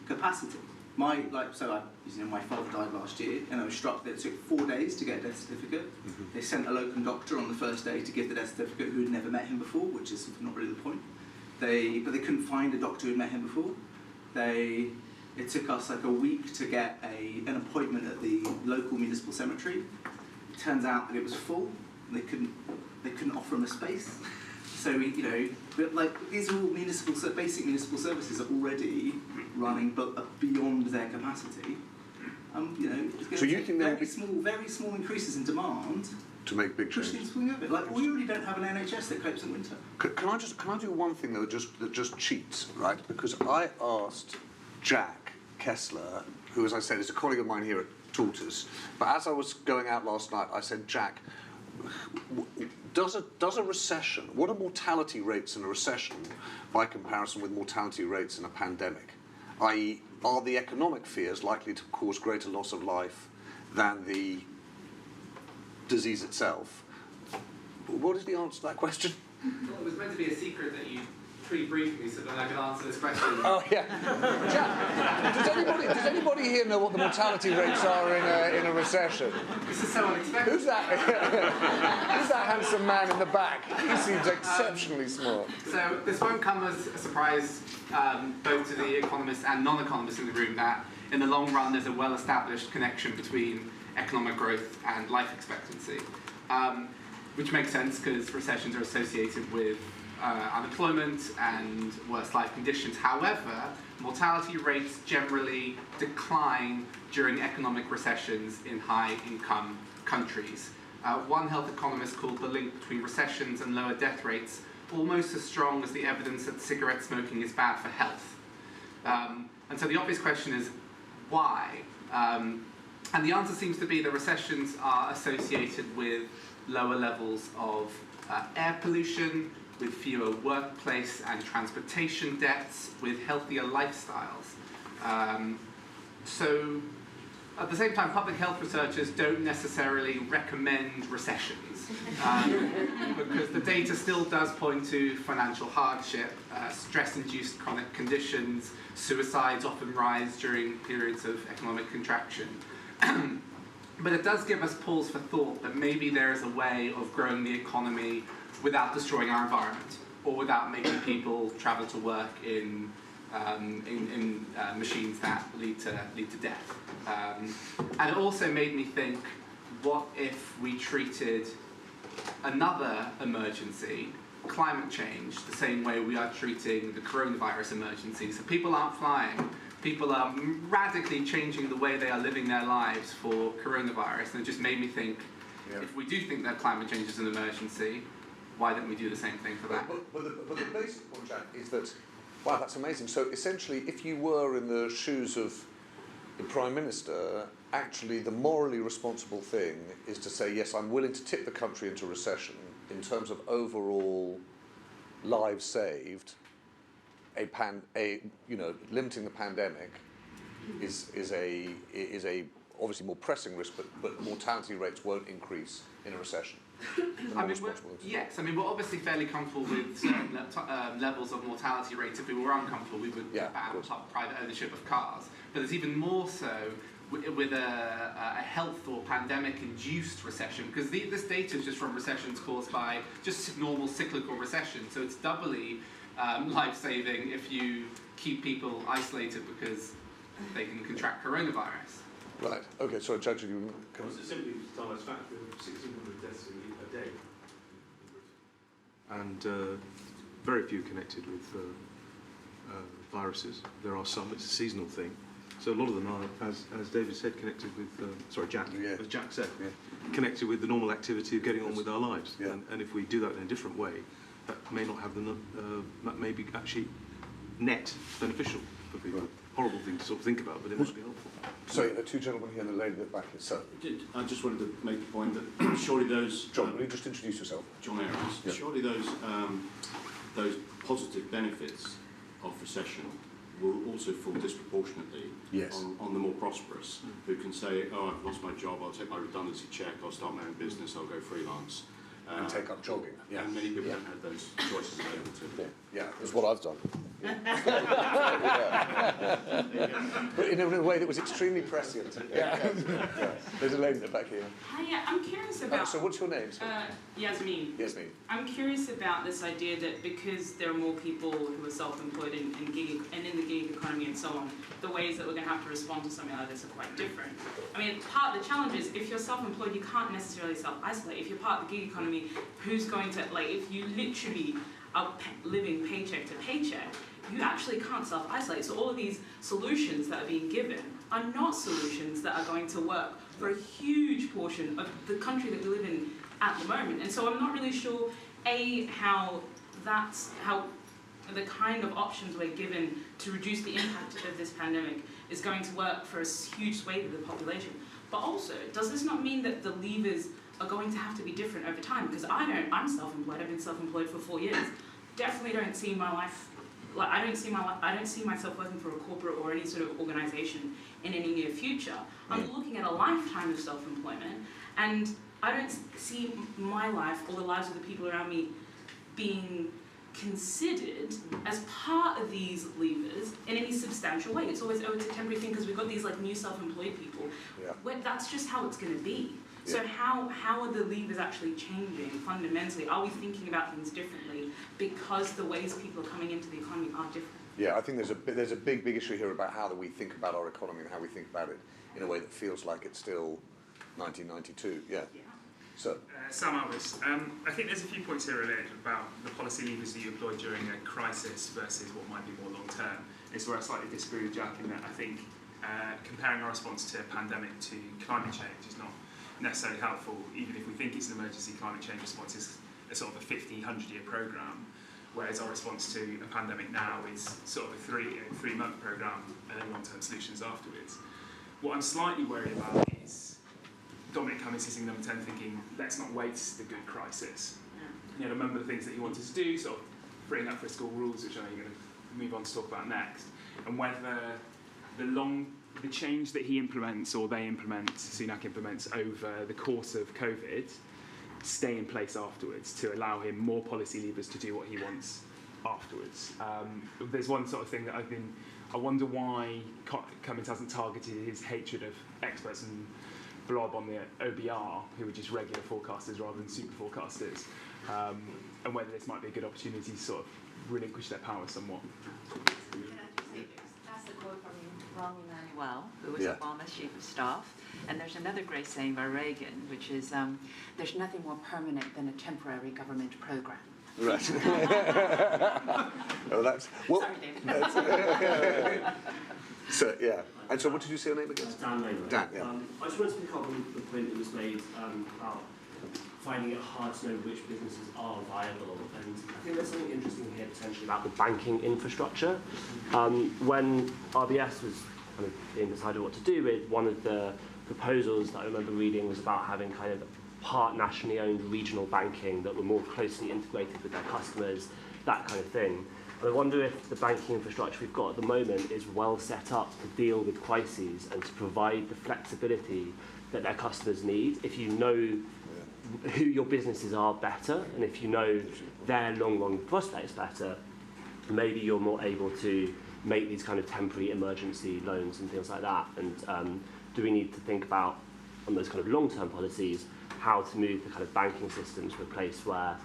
capacity. My father died last year, and I was struck that it took 4 days to get a death certificate. They sent a locum doctor on the first day to give the death certificate who had never met him before, which is not really the point. But they couldn't find a doctor who had met him before. It took us like a week to get an appointment at the local municipal cemetery. It turns out that it was full, and they couldn't offer him a space. So these are all basic municipal services are already running, but beyond their capacity. So you think there will be very small increases in demand to make big changes? We already don't have an NHS that copes in winter. Can I do one thing though that just cheats, right? Because I asked Jack Kessler, who, as I said, is a colleague of mine here at Tortoise, but as I was going out last night, I said, Jack, does a recession, what are mortality rates in a recession by comparison with mortality rates in a pandemic? I.e., are the economic fears likely to cause greater loss of life than the disease itself? What is the answer to that question? Well, it was meant to be a secret that you pre-briefed me so that I could answer this question. Oh, yeah. Jack, does anybody here know what the mortality rates are in a recession? This is so unexpected. Who's that handsome man in the back? He seems exceptionally smart. So this won't come as a surprise both to the economists and non-economists in the room that in the long run there's a well-established connection between economic growth and life expectancy, which makes sense because recessions are associated with unemployment and worse life conditions. However, mortality rates generally decline during economic recessions in high-income countries. One health economist called the link between recessions and lower death rates almost as strong as the evidence that cigarette smoking is bad for health. And so the obvious question is, why? And the answer seems to be that recessions are associated with lower levels of air pollution, with fewer workplace and transportation deaths, with healthier lifestyles. So, at the same time, public health researchers don't necessarily recommend recessions, because the data still does point to financial hardship, stress-induced chronic conditions, suicides often rise during periods of economic contraction. But it does give us pause for thought that maybe there is a way of growing the economy without destroying our environment, or without making people travel to work in machines that lead to death. And it also made me think, what if we treated another emergency, climate change, the same way we are treating the coronavirus emergency? So people aren't flying, people are radically changing the way they are living their lives for coronavirus, and it just made me think, if we do think that climate change is an emergency, why don't we do the same thing for that? But the basic point, Jack, is that, wow, that's amazing. So essentially, if you were in the shoes of the Prime Minister, actually the morally responsible thing is to say, yes, I'm willing to tip the country into recession in terms of overall lives saved. Limiting the pandemic is a obviously more pressing risk, but mortality rates won't increase in a recession. Yes, we're obviously fairly comfortable with certain levels of mortality rates. If we were uncomfortable, we would ban private ownership of cars. But it's even more so with a health or pandemic-induced recession, because this data is just from recessions caused by just normal cyclical recession. So it's doubly life-saving if you keep people isolated because they can contract coronavirus. Right. Okay. So, Judge, you can. Well, simply to tell us fact, we have 1,600 deaths a day, and very few connected with viruses. There are some. It's a seasonal thing. So a lot of them are, as David said, connected with. Jack. Yeah. As Jack said, connected with the normal activity of getting on with our lives. Yeah. And if we do that in a different way, that may not have that may be actually net beneficial for people. Right. Horrible thing to sort of think about, but it must be helpful. So, the two gentlemen here and the lady at the back here. So, I just wanted to make the point that surely those... John, will you just introduce yourself? John Aarons. Yeah. Surely those positive benefits of recession will also fall disproportionately on the more prosperous, who can say, oh, I've lost my job, I'll take my redundancy check, I'll start my own business, I'll go freelance. And take up jogging. Yeah. And many people don't have those choices available to them. Yeah, that's what I've done. But in a way that was extremely prescient. Yeah. There's a lady at the back here. Hi, I'm curious about... so what's your name? Yasmin. Yasmin. I'm curious about this idea that because there are more people who are self-employed and in the gig economy and so on, the ways that we're going to have to respond to something like this are quite different. Part of the challenge is if you're self-employed, you can't necessarily self-isolate. If you're part of the gig economy, who's going to, if you literally are living paycheck to paycheck, you actually can't self-isolate. So all of these solutions that are being given are not solutions that are going to work for a huge portion of the country that we live in at the moment. And so I'm not really sure, how the kind of options we're given to reduce the impact of this pandemic is going to work for a huge swathe of the population. But also, does this not mean that the levers are going to have to be different over time? Because I'm self-employed, I've been self-employed for 4 years. Definitely don't see my life, I don't see myself working for a corporate or any sort of organisation in any near future. I'm looking at a lifetime of self-employment, and I don't see my life or the lives of the people around me being considered as part of these levers in any substantial way. It's always, it's a temporary thing because we've got these new self-employed people. Yeah. That's just how it's going to be. Yeah. So how are the levers actually changing fundamentally? Are we thinking about things differently because the ways people are coming into the economy are different? Yeah, I think there's a big issue here about how do we think about our economy and how we think about it in a way that feels like it's still 1992. Yeah. So, Sam Alvis, I think there's a few points here related about the policy levers that you employ during a crisis versus what might be more long term. It's where I slightly disagree with Jack in that I think comparing our response to a pandemic to climate change is not necessarily helpful, even if we think it's an emergency. Climate change response is a sort of a 50-100-year programme, whereas our response to a pandemic now is sort of a three-month programme and then long-term solutions afterwards. What I'm slightly worried about is Dominic Cummings sitting number 10 thinking, let's not waste the good crisis. You know, a number of things that he wanted to do, sort of freeing up fiscal rules, which I know you're going to move on to talk about next, and whether the change that he implements or they implement, Sunak implements over the course of COVID, stay in place afterwards to allow him more policy levers to do what he wants afterwards. There's one sort of thing that I wonder why Cummings hasn't targeted his hatred of experts and blob on the OBR, who are just regular forecasters rather than super forecasters, and whether this might be a good opportunity to sort of relinquish their power somewhat. That's the quote from Emmanuel, who was Obama's chief of staff. And there's another great saying by Reagan, which is, there's nothing more permanent than a temporary government program. Right. Oh, that's... Well, so, yeah. And so what did you say your name again? Dan Labour. Dan, yeah. I just wanted to pick up on the point that was made about finding it hard to know which businesses are viable. And I think there's something interesting here potentially about the banking infrastructure. When RBS was kind of being decided what to do with, one of the proposals that I remember reading was about having kind of part nationally owned regional banking that were more closely integrated with their customers, that kind of thing. And I wonder if the banking infrastructure we've got at the moment is well set up to deal with crises and to provide the flexibility that their customers need. If you know who your businesses are better, and if you know their long prospects better, maybe you're more able to make these kind of temporary emergency loans and things like that. And do we need to think about, on those kind of long-term policies, how to move the kind of banking system to a place where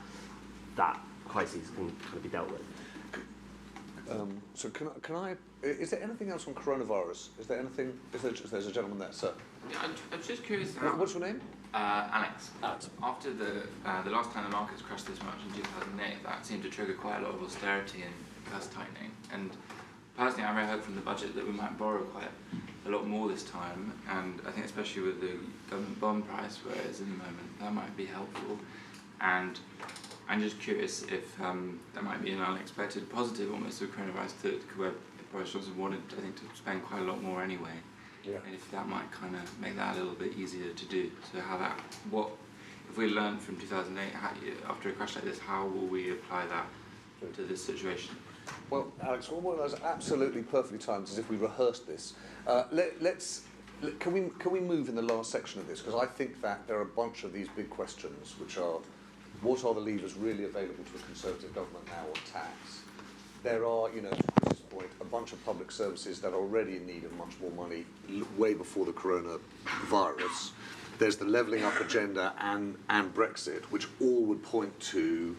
that crisis can kind of be dealt with? So can I? Is there anything else on coronavirus? Is there anything? There's a gentleman there, sir. Yeah, I'm just curious. What's your name? Alex. After the last time the markets crashed this much in 2008, that seemed to trigger quite a lot of austerity and purse tightening. And personally, I very hope from the budget that we might borrow quite a lot more this time. And I think especially with the government bond price where it is in the moment, that might be helpful. And I'm just curious if there might be an unexpected positive almost of coronavirus where Boris Johnson wanted, I think, to spend quite a lot more anyway. Yeah. And if that might kind of make that a little bit easier to do. So how that, if we learned from 2008, after a crash like this, how will we apply that to this situation? Well, Alex, one of those absolutely perfectly timed as if we rehearsed this. Can we move in the last section of this? Because I think that there are a bunch of these big questions, which are, what are the levers really available to a Conservative government now on tax? There are, to Chris's point, a bunch of public services that are already in need of much more money way before the coronavirus. There's the levelling up agenda and Brexit, which all would point to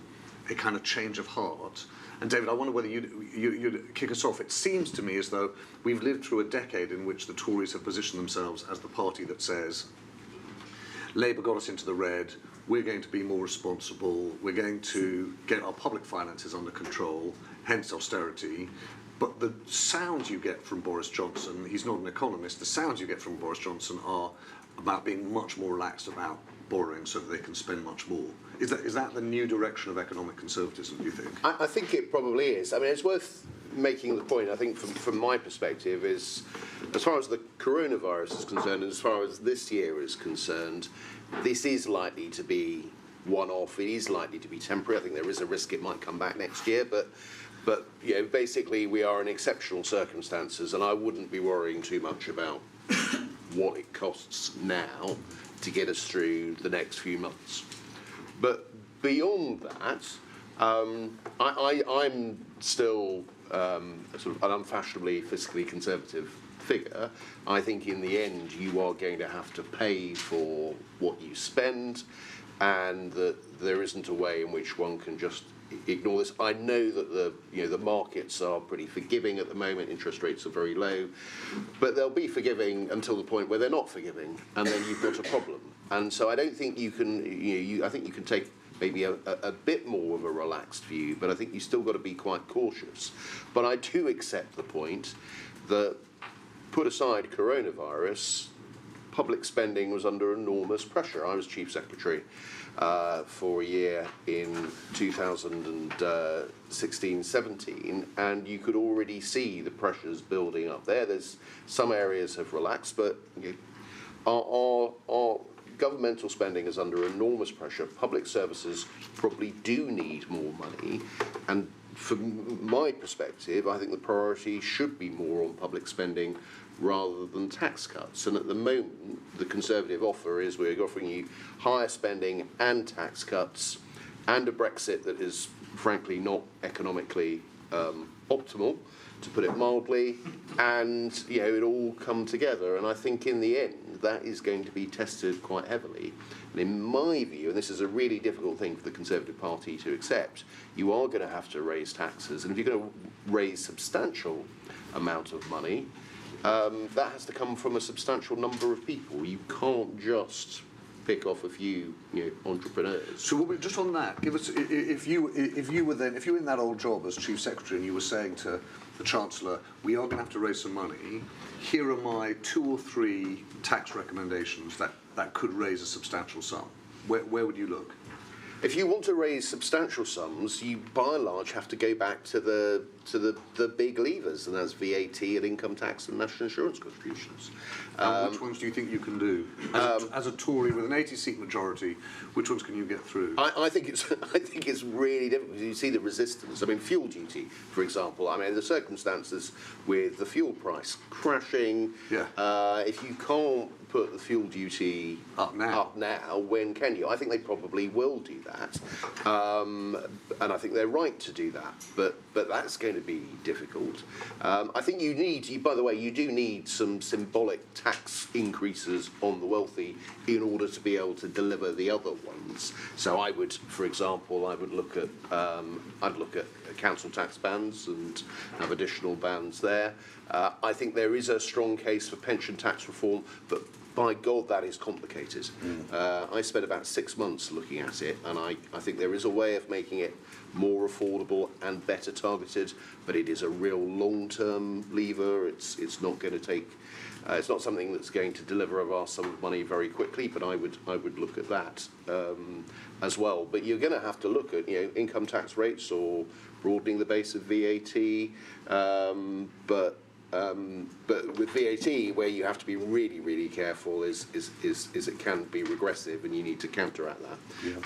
a kind of change of heart. And David, I wonder whether you'd kick us off. It seems to me as though we've lived through a decade in which the Tories have positioned themselves as the party that says, Labour got us into the red, we're going to be more responsible, we're going to get our public finances under control, hence austerity. But the sounds you get from Boris Johnson, he's not an economist, the sounds you get from Boris Johnson are about being much more relaxed about borrowing so that they can spend much more. Is that the new direction of economic conservatism, do you think? I think it probably is. I mean, it's worth making the point, I think, from my perspective, is as far as the coronavirus is concerned, and as far as this year is concerned, this is likely to be one-off. It is likely to be temporary. I think there is a risk it might come back next year, but basically we are in exceptional circumstances, and I wouldn't be worrying too much about what it costs now to get us through the next few months. But beyond that, I'm still sort of an unfashionably fiscally conservative figure. I think in the end you are going to have to pay for what you spend, and that there isn't a way in which one can just ignore this. I know that the markets are pretty forgiving at the moment. Interest rates are very low, but they'll be forgiving until the point where they're not forgiving, and then you've got a problem. And so I don't think you can. I think you can take maybe a bit more of a relaxed view, but I think you still got to be quite cautious. But I do accept the point that, put aside coronavirus, public spending was under enormous pressure. I was Chief Secretary for a year in 2016-17, and you could already see the pressures building up there. There's some areas have relaxed, but our governmental spending is under enormous pressure. Public services probably do need more money, and from my perspective, I think the priority should be more on public spending rather than tax cuts. And at the moment, the Conservative offer is we're offering you higher spending and tax cuts, and a Brexit that is frankly not economically optimal, to put it mildly, and it all come together. And I think in the end that is going to be tested quite heavily. And in my view, and this is a really difficult thing for the Conservative Party to accept, you are going to have to raise taxes, and if you're going to raise substantial amount of money, that has to come from a substantial number of people. You can't just pick off a few entrepreneurs. So just on that, give us if you were in that old job as Chief Secretary and you were saying to the Chancellor, we are going to have to raise some money, here are my 2 or 3 tax recommendations that could raise a substantial sum. Where would you look? If you want to raise substantial sums, you by and large have to go back to the big levers, and that's VAT and income tax and national insurance contributions. And which ones do you think you can do? As a Tory with an 80-seat majority, which ones can you get through? I think it's really difficult. You see the resistance. I mean, fuel duty, for example. I mean, the circumstances with the fuel price crashing. Yeah. If you can't put the fuel duty up now, when can you? I think they probably will do that, and I think they're right to do that. But that's going to be difficult. I think by the way, you do need some symbolic tax increases on the wealthy in order to be able to deliver the other ones. So I would, for example, look at council tax bans and have additional bans there. I think there is a strong case for pension tax reform, but by God, that is complicated. I spent about 6 months looking at it, and I think there is a way of making it more affordable and better targeted, but it is a real long-term lever. It's not going to take. It's not something that's going to deliver a vast sum of money very quickly, but I would look at that as well. But you're going to have to look at income tax rates or broadening the base of VAT, but with VAT, where you have to be really, really careful is it can be regressive, and you need to counteract that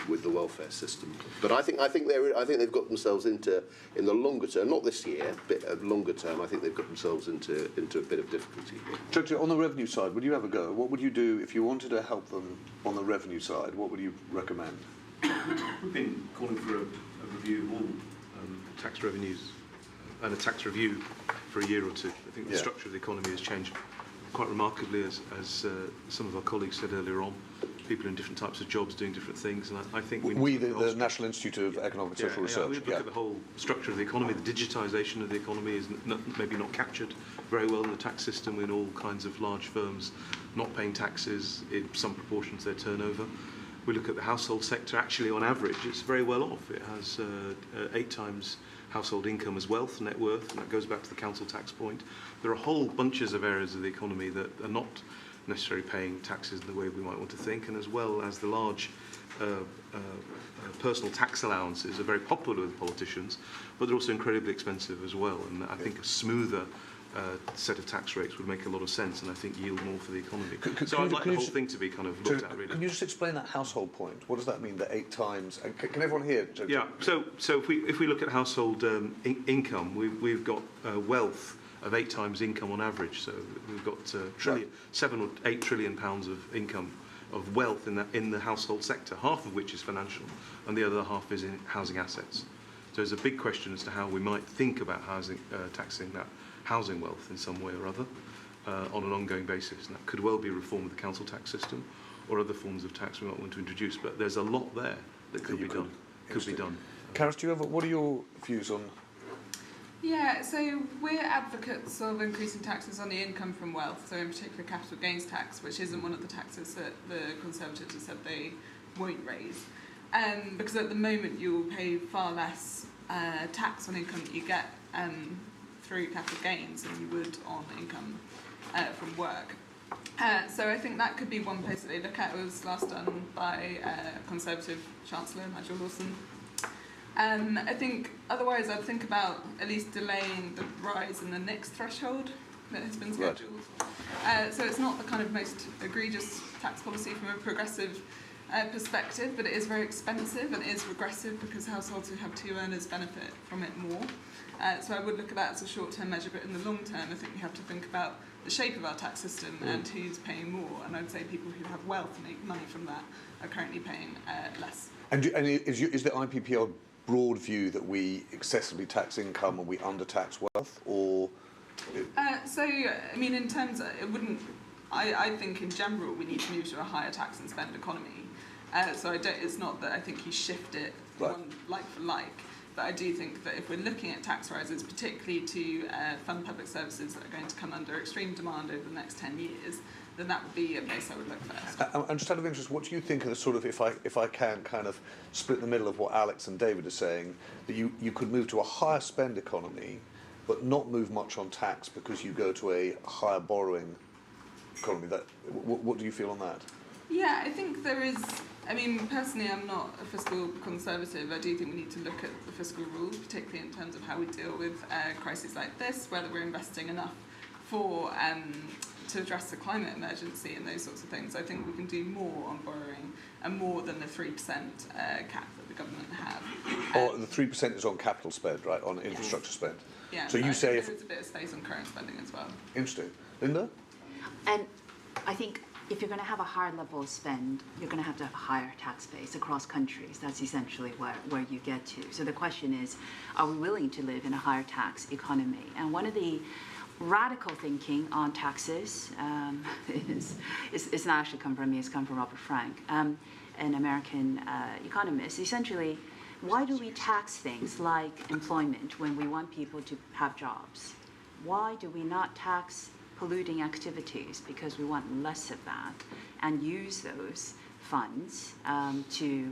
with the welfare system. But I think they've got themselves in the longer term, not this year, but longer term. I think they've got themselves into a bit of difficulty. Chancellor, on the revenue side, would you have a go? What would you do if you wanted to help them on the revenue side? What would you recommend? We've been calling for a review of all tax revenues and a tax review for a year or two. I think the structure of the economy has changed quite remarkably, as some of our colleagues said earlier on. People in different types of jobs doing different things, and I think the National Institute of Economic and Social Research. We look at the whole structure of the economy. The digitisation of the economy is maybe not captured very well in the tax system, with all kinds of large firms not paying taxes in some proportion to their turnover. We look at the household sector. Actually, on average, it's very well off. It has 8 times household income as wealth, net worth, and that goes back to the council tax point. There are whole bunches of areas of the economy that are not necessarily paying taxes in the way we might want to think, and as well as the large personal tax allowances are very popular with politicians, but they're also incredibly expensive as well, and I think a smoother set of tax rates would make a lot of sense, and I think yield more for the economy. So I'd like the whole thing to be kind of looked at, really. Can you just explain that household point? What does that mean, the 8 times? And can everyone hear? Yeah, so if we look at household income, we've got wealth of 8 times income on average. So we've got 7 or 8 trillion pounds of income, of wealth in the household sector, half of which is financial, and the other half is in housing assets. So there's a big question as to how we might think about taxing that housing wealth in some way or other on an ongoing basis. And that could well be a reform of the council tax system or other forms of tax we might want to introduce. But there's a lot there that could be done. Karis, what are your views on? Yeah, so we're advocates of increasing taxes on the income from wealth, so in particular capital gains tax, which isn't one of the taxes that the Conservatives have said they won't raise. Because at the moment you will pay far less tax on income that you get through capital gains than you would on income from work. So I think that could be one place that they look at. It was last done by Conservative Chancellor Nigel Lawson. I think otherwise I'd think about at least delaying the rise in the next threshold that has been scheduled. So it's not the kind of most egregious tax policy from a progressive perspective, but it is very expensive and it is regressive because households who have two earners benefit from it more. So I would look at that as a short-term measure, but in the long term, I think we have to think about the shape of our tax system and who's paying more. And I'd say people who have wealth and make money from that are currently paying less. And is the IPPR broad view that we excessively tax income and we undertax wealth, or? So, I mean, in terms of, it wouldn't, I think in general we need to move to a higher tax and spend economy. So it's not that I think you shift it one like for like, but I do think that if we're looking at tax rises, particularly to fund public services that are going to come under extreme demand over the next 10 years, then that would be a place I would look first. And just out of interest, what do you think of the sort of, if I can kind of split the middle of what Alex and David are saying, that you could move to a higher spend economy, but not move much on tax because you go to a higher borrowing economy? What do you feel on that? Yeah, I think there is, I mean, personally I'm not a fiscal conservative. I do think we need to look at the fiscal rules, particularly in terms of how we deal with crises like this, whether we're investing enough for to address the climate emergency and those sorts of things. I think we can do more on borrowing and more than the 3% cap that the government have. The 3% is on capital spend, right, on infrastructure spend? Yeah, so you say there's a bit of space on current spending as well. Interesting. Linda? And I think if you're going to have a higher level of spend, you're going to have a higher tax base across countries. That's essentially where you get to. So the question is, are we willing to live in a higher tax economy? And one of the radical thinking on taxes it's not actually come from me, it's come from Robert Frank, an American economist. Essentially, why do we tax things like employment when we want people to have jobs? Why do we not tax polluting activities because we want less of that and use those funds to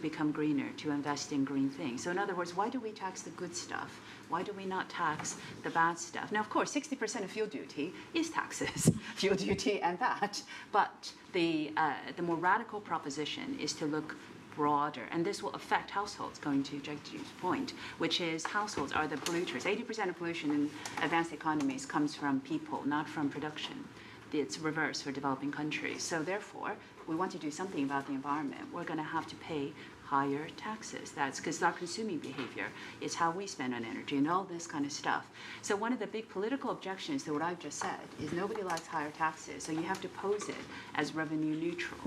become greener, to invest in green things? So in other words, why do we tax the good stuff? Why do we not tax the bad stuff? Now, of course, 60% of fuel duty is taxes, fuel duty and that. But the more radical proposition is to look broader, and this will affect households, going to Javid's point, which is households are the polluters. 80% of pollution in advanced economies comes from people, not from production. It's reverse for developing countries. So therefore, we want to do something about the environment. We're going to have to pay higher taxes. That's because our consuming behavior is how we spend on energy and all this kind of stuff. So one of the big political objections to what I've just said is nobody likes higher taxes, so you have to pose it as revenue neutral.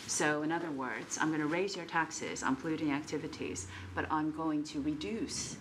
So in other words, I'm going to raise your taxes on polluting activities, but I'm going to reduce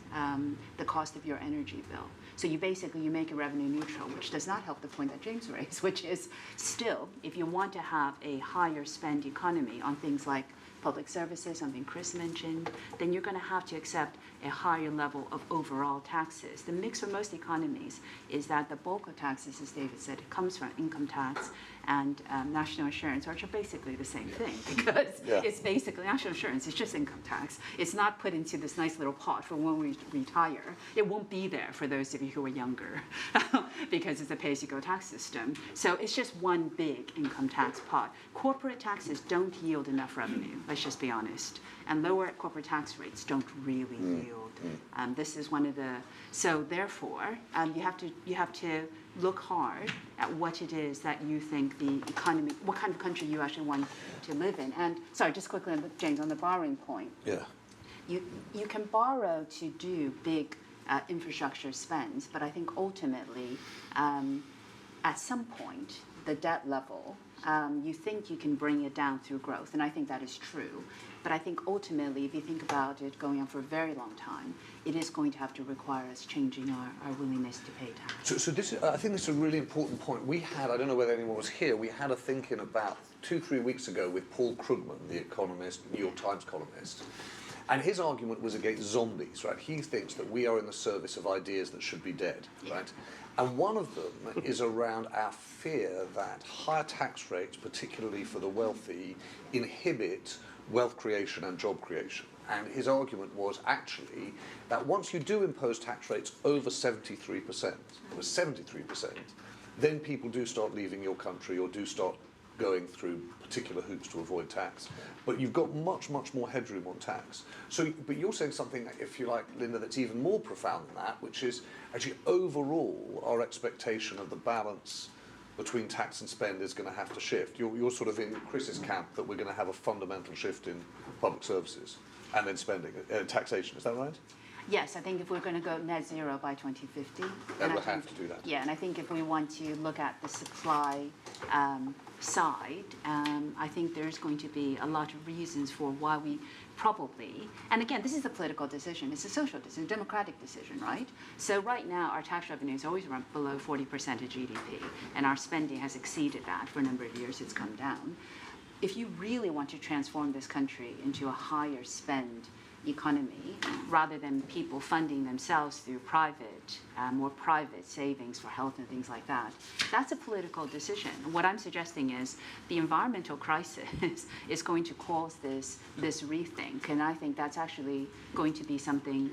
the cost of your energy bill. So you make it revenue neutral, which does not help the point that James raised, which is still, if you want to have a higher spend economy on things like public services, something Chris mentioned, then you're going to have to accept a higher level of overall taxes. The mix for most economies is that the bulk of taxes, as David said, it comes from income tax and national insurance, which are basically the same thing, because it's basically national insurance, it's just income tax. It's not put into this nice little pot for when we retire. It won't be there for those of you who are younger because it's a pay-as-you-go tax system. So it's just one big income tax pot. Corporate taxes don't yield enough revenue, let's just be honest. And lower corporate tax rates don't really yield. This is one of the, so therefore, you have to look hard at what it is that you think the economy, what kind of country you actually want to live in. And sorry, just quickly, James, on the borrowing point. Yeah. You can borrow to do big infrastructure spends, but I think ultimately, at some point, the debt level, you think you can bring it down through growth, and I think that is true. But I think ultimately, if you think about it going on for a very long time, it is going to have to require us changing our willingness to pay tax. So this is, I think this is a really important point. We had, I don't know whether anyone was here, we had a ThinkIn about 2-3 weeks ago with Paul Krugman, the economist, New York Times columnist. And his argument was against zombies, right? He thinks that we are in the service of ideas that should be dead, right? And one of them is around our fear that higher tax rates, particularly for the wealthy, inhibit wealth creation and job creation. And his argument was actually that once you do impose tax rates over 73%, then people do start leaving your country or do start going through particular hoops to avoid tax. But you've got much, much more headroom on tax. So, but you're saying something, if you like, Linda, that's even more profound than that, which is actually overall our expectation of the balance between tax and spend is going to have to shift. You're sort of in Chris's camp that we're going to have a fundamental shift in public services and then spending, taxation. Is that right? Yes, I think if we're going to go net zero by 2050, then we'll have to do that. Yeah, and I think if we want to look at the supply side, I think there's going to be a lot of reasons for why we probably, and again, this is a political decision, it's a social decision, democratic decision, right? So right now, our tax revenues always run below 40% of GDP, and our spending has exceeded that. For a number of years, it's come down. If you really want to transform this country into a higher spend economy, rather than people funding themselves through more private savings for health and things like that, that's a political decision. What I'm suggesting is the environmental crisis is going to cause this rethink, and I think that's actually going to be something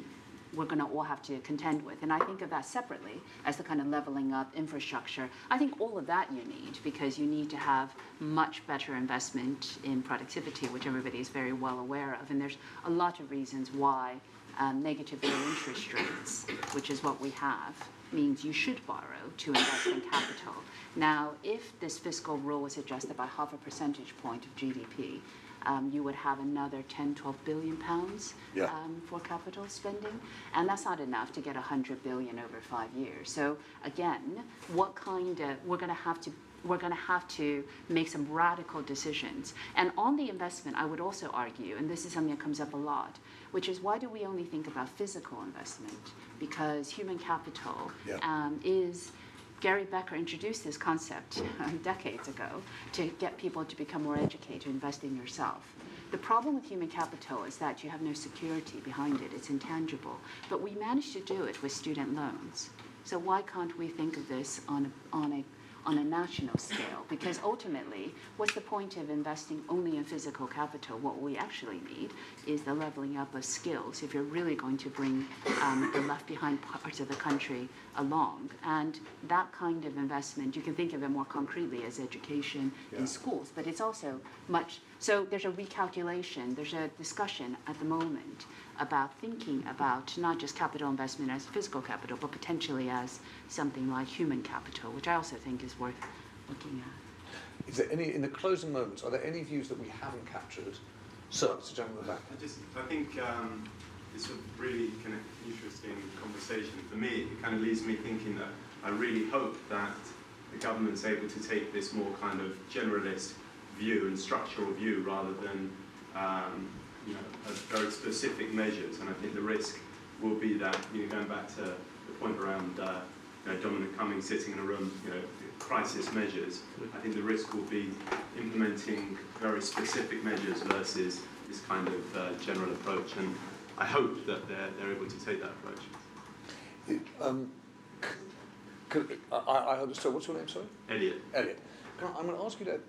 we're going to all have to contend with. And I think of that separately as the kind of leveling up infrastructure. I think all of that you need, because you need to have much better investment in productivity, which everybody is very well aware of. And there's a lot of reasons why negative real interest rates, which is what we have, means you should borrow to invest in capital. Now, if this fiscal rule was adjusted by half a percentage point of GDP, you would have another 10, 12 billion pounds for capital spending, and that's not enough to get 100 billion over 5 years. So again, we're going to have to make some radical decisions. And on the investment, I would also argue, and this is something that comes up a lot, which is why do we only think about physical investment? Because human capital is. Gary Becker introduced this concept decades ago to get people to become more educated, invest in yourself. The problem with human capital is that you have no security behind it. It's intangible. But we managed to do it with student loans. So why can't we think of this on a national scale? Because ultimately, what's the point of investing only in physical capital? What we actually need is the leveling up of skills if you're really going to bring the left behind parts of the country along. And that kind of investment, you can think of it more concretely as education in schools, but it's also much, so there's a recalculation, there's a discussion at the moment about thinking about not just capital investment as physical capital, but potentially as something like human capital, which I also think is worth looking at. Is there any, in the closing moments, are there any views that we haven't captured? Sir, Mr. General at the back. I think it's a really kind of interesting conversation. For me, it kind of leaves me thinking that I really hope that the government's able to take this more kind of generalist view and structural view rather than very specific measures. And I think the risk will be that, going back to the point around Dominic Cummings sitting in a room, crisis measures, I think the risk will be implementing very specific measures versus this kind of general approach. And I hope that they're able to take that approach. So what's your name, sorry? Elliot. Elliot. I'm going to ask you to,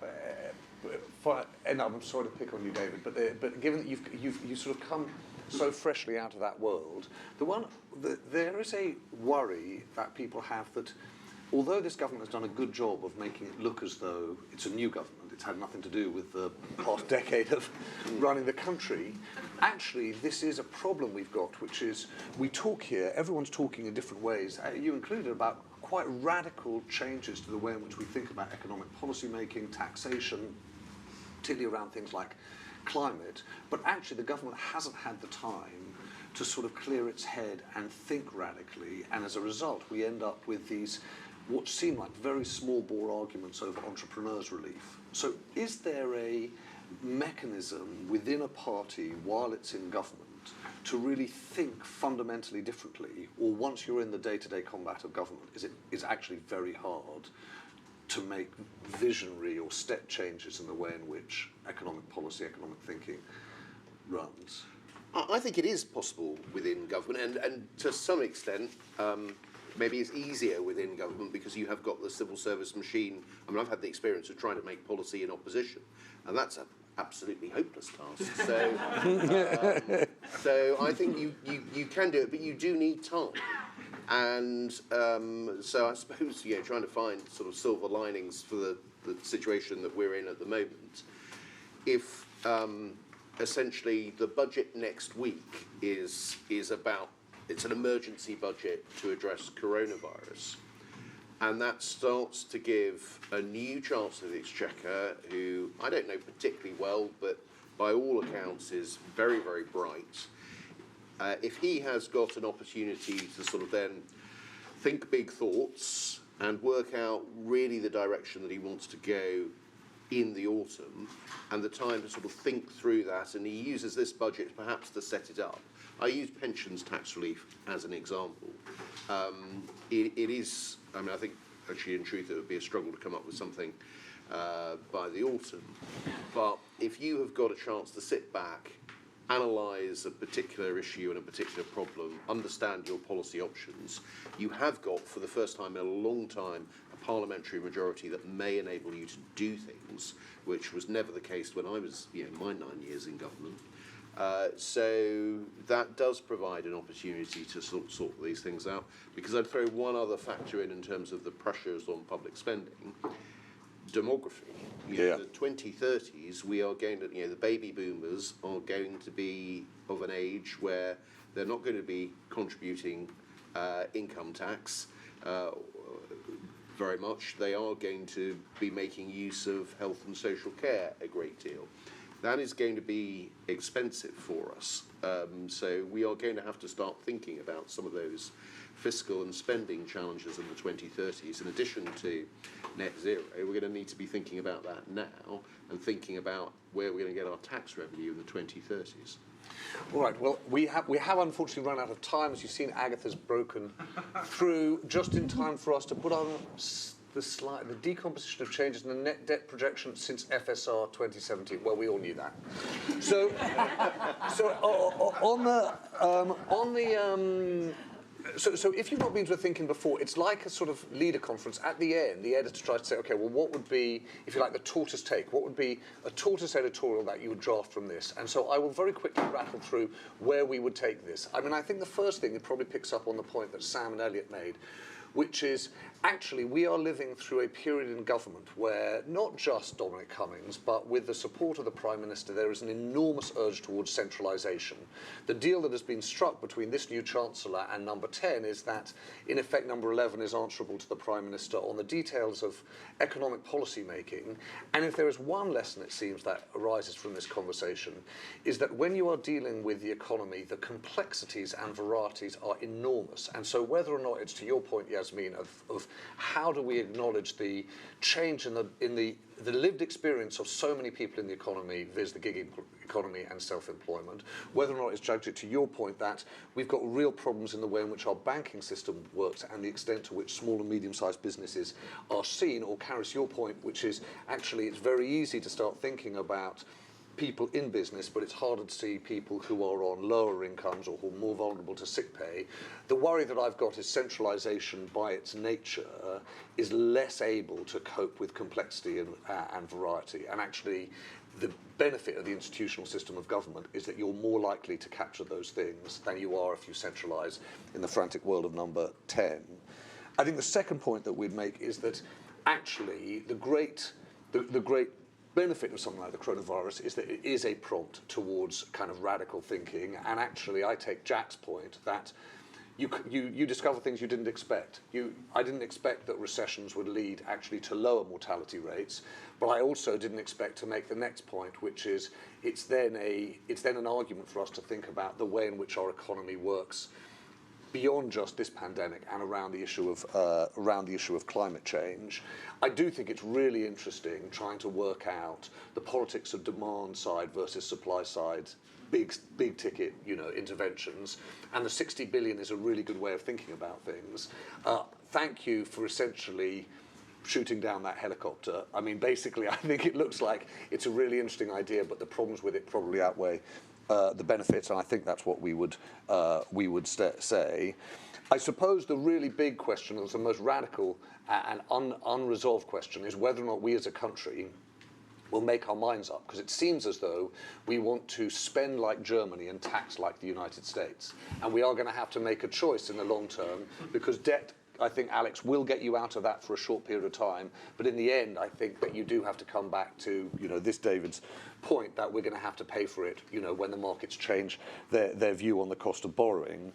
and I'm sorry to pick on you, David, but given that you've sort of come so freshly out of that world, there is a worry that people have that although this government has done a good job of making it look as though it's a new government, it's had nothing to do with the past decade of running the country, actually this is a problem we've got, which is we talk here, everyone's talking in different ways, you included, about quite radical changes to the way in which we think about economic policy making, taxation, particularly around things like climate, but actually the government hasn't had the time to sort of clear its head and think radically, and as a result we end up with these what seem like very small bore arguments over entrepreneurs' relief. So is there a mechanism within a party while it's in government to really think fundamentally differently, or once you're in the day-to-day combat of government, is it actually very hard to make visionary or step changes in the way in which economic policy, economic thinking runs? I think it is possible within government, and to some extent, maybe it's easier within government because you have got the civil service machine. I mean, I've had the experience of trying to make policy in opposition, and that's an absolutely hopeless task. So I think you can do it, but you do need time. And so I suppose, trying to find sort of silver linings for the the situation that we're in at the moment, if essentially the budget next week is about, it's an emergency budget to address coronavirus, and that starts to give a new Chancellor of the Exchequer, who I don't know particularly well, but by all accounts is very, very bright. If he has got an opportunity to sort of then think big thoughts and work out really the direction that he wants to go in the autumn, and the time to sort of think through that, and he uses this budget perhaps to set it up. I use pensions tax relief as an example. It is, I mean, I think actually in truth it would be a struggle to come up with something by the autumn. But if you have got a chance to sit back, analyse a particular issue and a particular problem, understand your policy options, you have got, for the first time in a long time, a parliamentary majority that may enable you to do things, which was never the case when I was, my 9 years in government. So that does provide an opportunity to sort these things out, because I'd throw one other factor in terms of the pressures on public spending. Demography. The 2030s, we are going to, the baby boomers are going to be of an age where they're not going to be contributing income tax very much. They are going to be making use of health and social care a great deal. That is going to be expensive for us. So we are going to have to start thinking about some of those fiscal and spending challenges in the 2030s. In addition to net zero, we're going to need to be thinking about that now and thinking about where we're going to get our tax revenue in the 2030s. All right, well, we have unfortunately run out of time. As you've seen, Agatha's broken through just in time for us to put on the slide, the decomposition of changes in the net debt projection since FSR 2017. Well, we all knew that. So So if you've not been to a ThinkIn before, it's like a sort of leader conference. At the end, the editor tries to say, okay, well, what would be, if you like, the Tortoise take? What would be a Tortoise editorial that you would draft from this? And so I will very quickly rattle through where we would take this. I mean, I think the first thing, it probably picks up on the point that Sam and Elliot made, which is actually we are living through a period in government where not just Dominic Cummings, but with the support of the Prime Minister, there is an enormous urge towards centralisation. The deal that has been struck between this new Chancellor and number 10 is that, in effect, number 11 is answerable to the Prime Minister on the details of economic policy making. And if there is one lesson, it seems, that arises from this conversation, is that when you are dealing with the economy, the complexities and varieties are enormous. And so whether or not it's, to your point, Yasmin, of how do we acknowledge the change in the lived experience of so many people in the economy, viz. The gig economy and self-employment, whether or not it's judged it to your point that we've got real problems in the way in which our banking system works and the extent to which small and medium-sized businesses are seen, or carries your point, which is actually it's very easy to start thinking about people in business, but it's harder to see people who are on lower incomes or who are more vulnerable to sick pay. The worry that I've got is centralisation by its nature is less able to cope with complexity and variety. And actually, the benefit of the institutional system of government is that you're more likely to capture those things than you are if you centralise in the frantic world of number 10. I think the second point that we'd make is that actually the great benefit of something like the coronavirus is that it is a prompt towards kind of radical thinking. And actually, I take Jack's point that you discover things you didn't expect. I didn't expect that recessions would lead actually to lower mortality rates, but I also didn't expect to make the next point, which is it's then an argument for us to think about the way in which our economy works beyond just this pandemic and around the issue of climate change. I do think it's really interesting trying to work out the politics of demand side versus supply side, big ticket, interventions. And the 60 billion is a really good way of thinking about things. Thank you for essentially shooting down that helicopter. I mean, basically, I think it looks like it's a really interesting idea, but the problems with it probably outweigh the benefits, and I think that's what we would say. I suppose the really big question, the most radical and unresolved question, is whether or not we as a country will make our minds up, because it seems as though we want to spend like Germany and tax like the United States, and we are going to have to make a choice in the long term, because debt I think Alex will get you out of that for a short period of time. But in the end, I think that you do have to come back to, this David's point that we're going to have to pay for it, when the markets change their view on the cost of borrowing.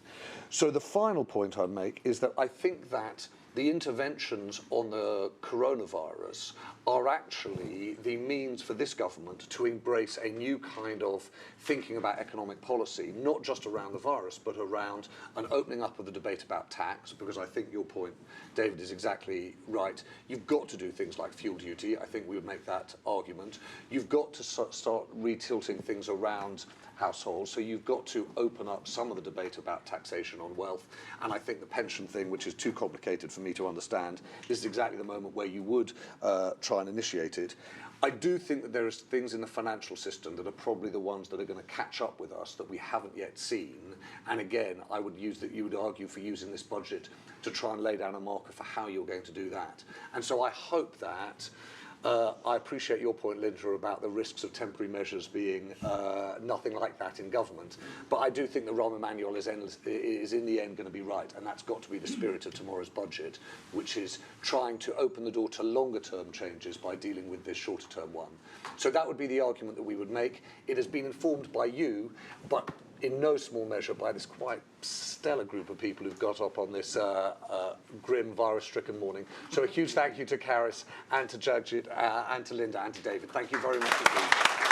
So the final point I'd make is that I think that the interventions on the coronavirus are actually the means for this government to embrace a new kind of thinking about economic policy, not just around the virus, but around an opening up of the debate about tax, because I think your point, David, is exactly right. You've got to do things like fuel duty. I think we would make that argument. You've got to start retilting things around households, so you've got to open up some of the debate about taxation on wealth. And I think the pension thing, which is too complicated for me to understand, this is exactly the moment where you would try and initiate it. I do think that there are things in the financial system that are probably the ones that are going to catch up with us that we haven't yet seen. And again, I would use that you would argue for using this budget to try and lay down a marker for how you're going to do that. And so I hope that I appreciate your point, Linda, about the risks of temporary measures being nothing like that in government. But I do think that Rahm Emanuel is in the end going to be right. And that's got to be the spirit of tomorrow's budget, which is trying to open the door to longer term changes by dealing with this shorter term one. So that would be the argument that we would make. It has been informed by you, but in no small measure by this quite stellar group of people who've got up on this grim virus-stricken morning. So a huge thank you to Karis and to Javid and to Linda and to David. Thank you very much indeed.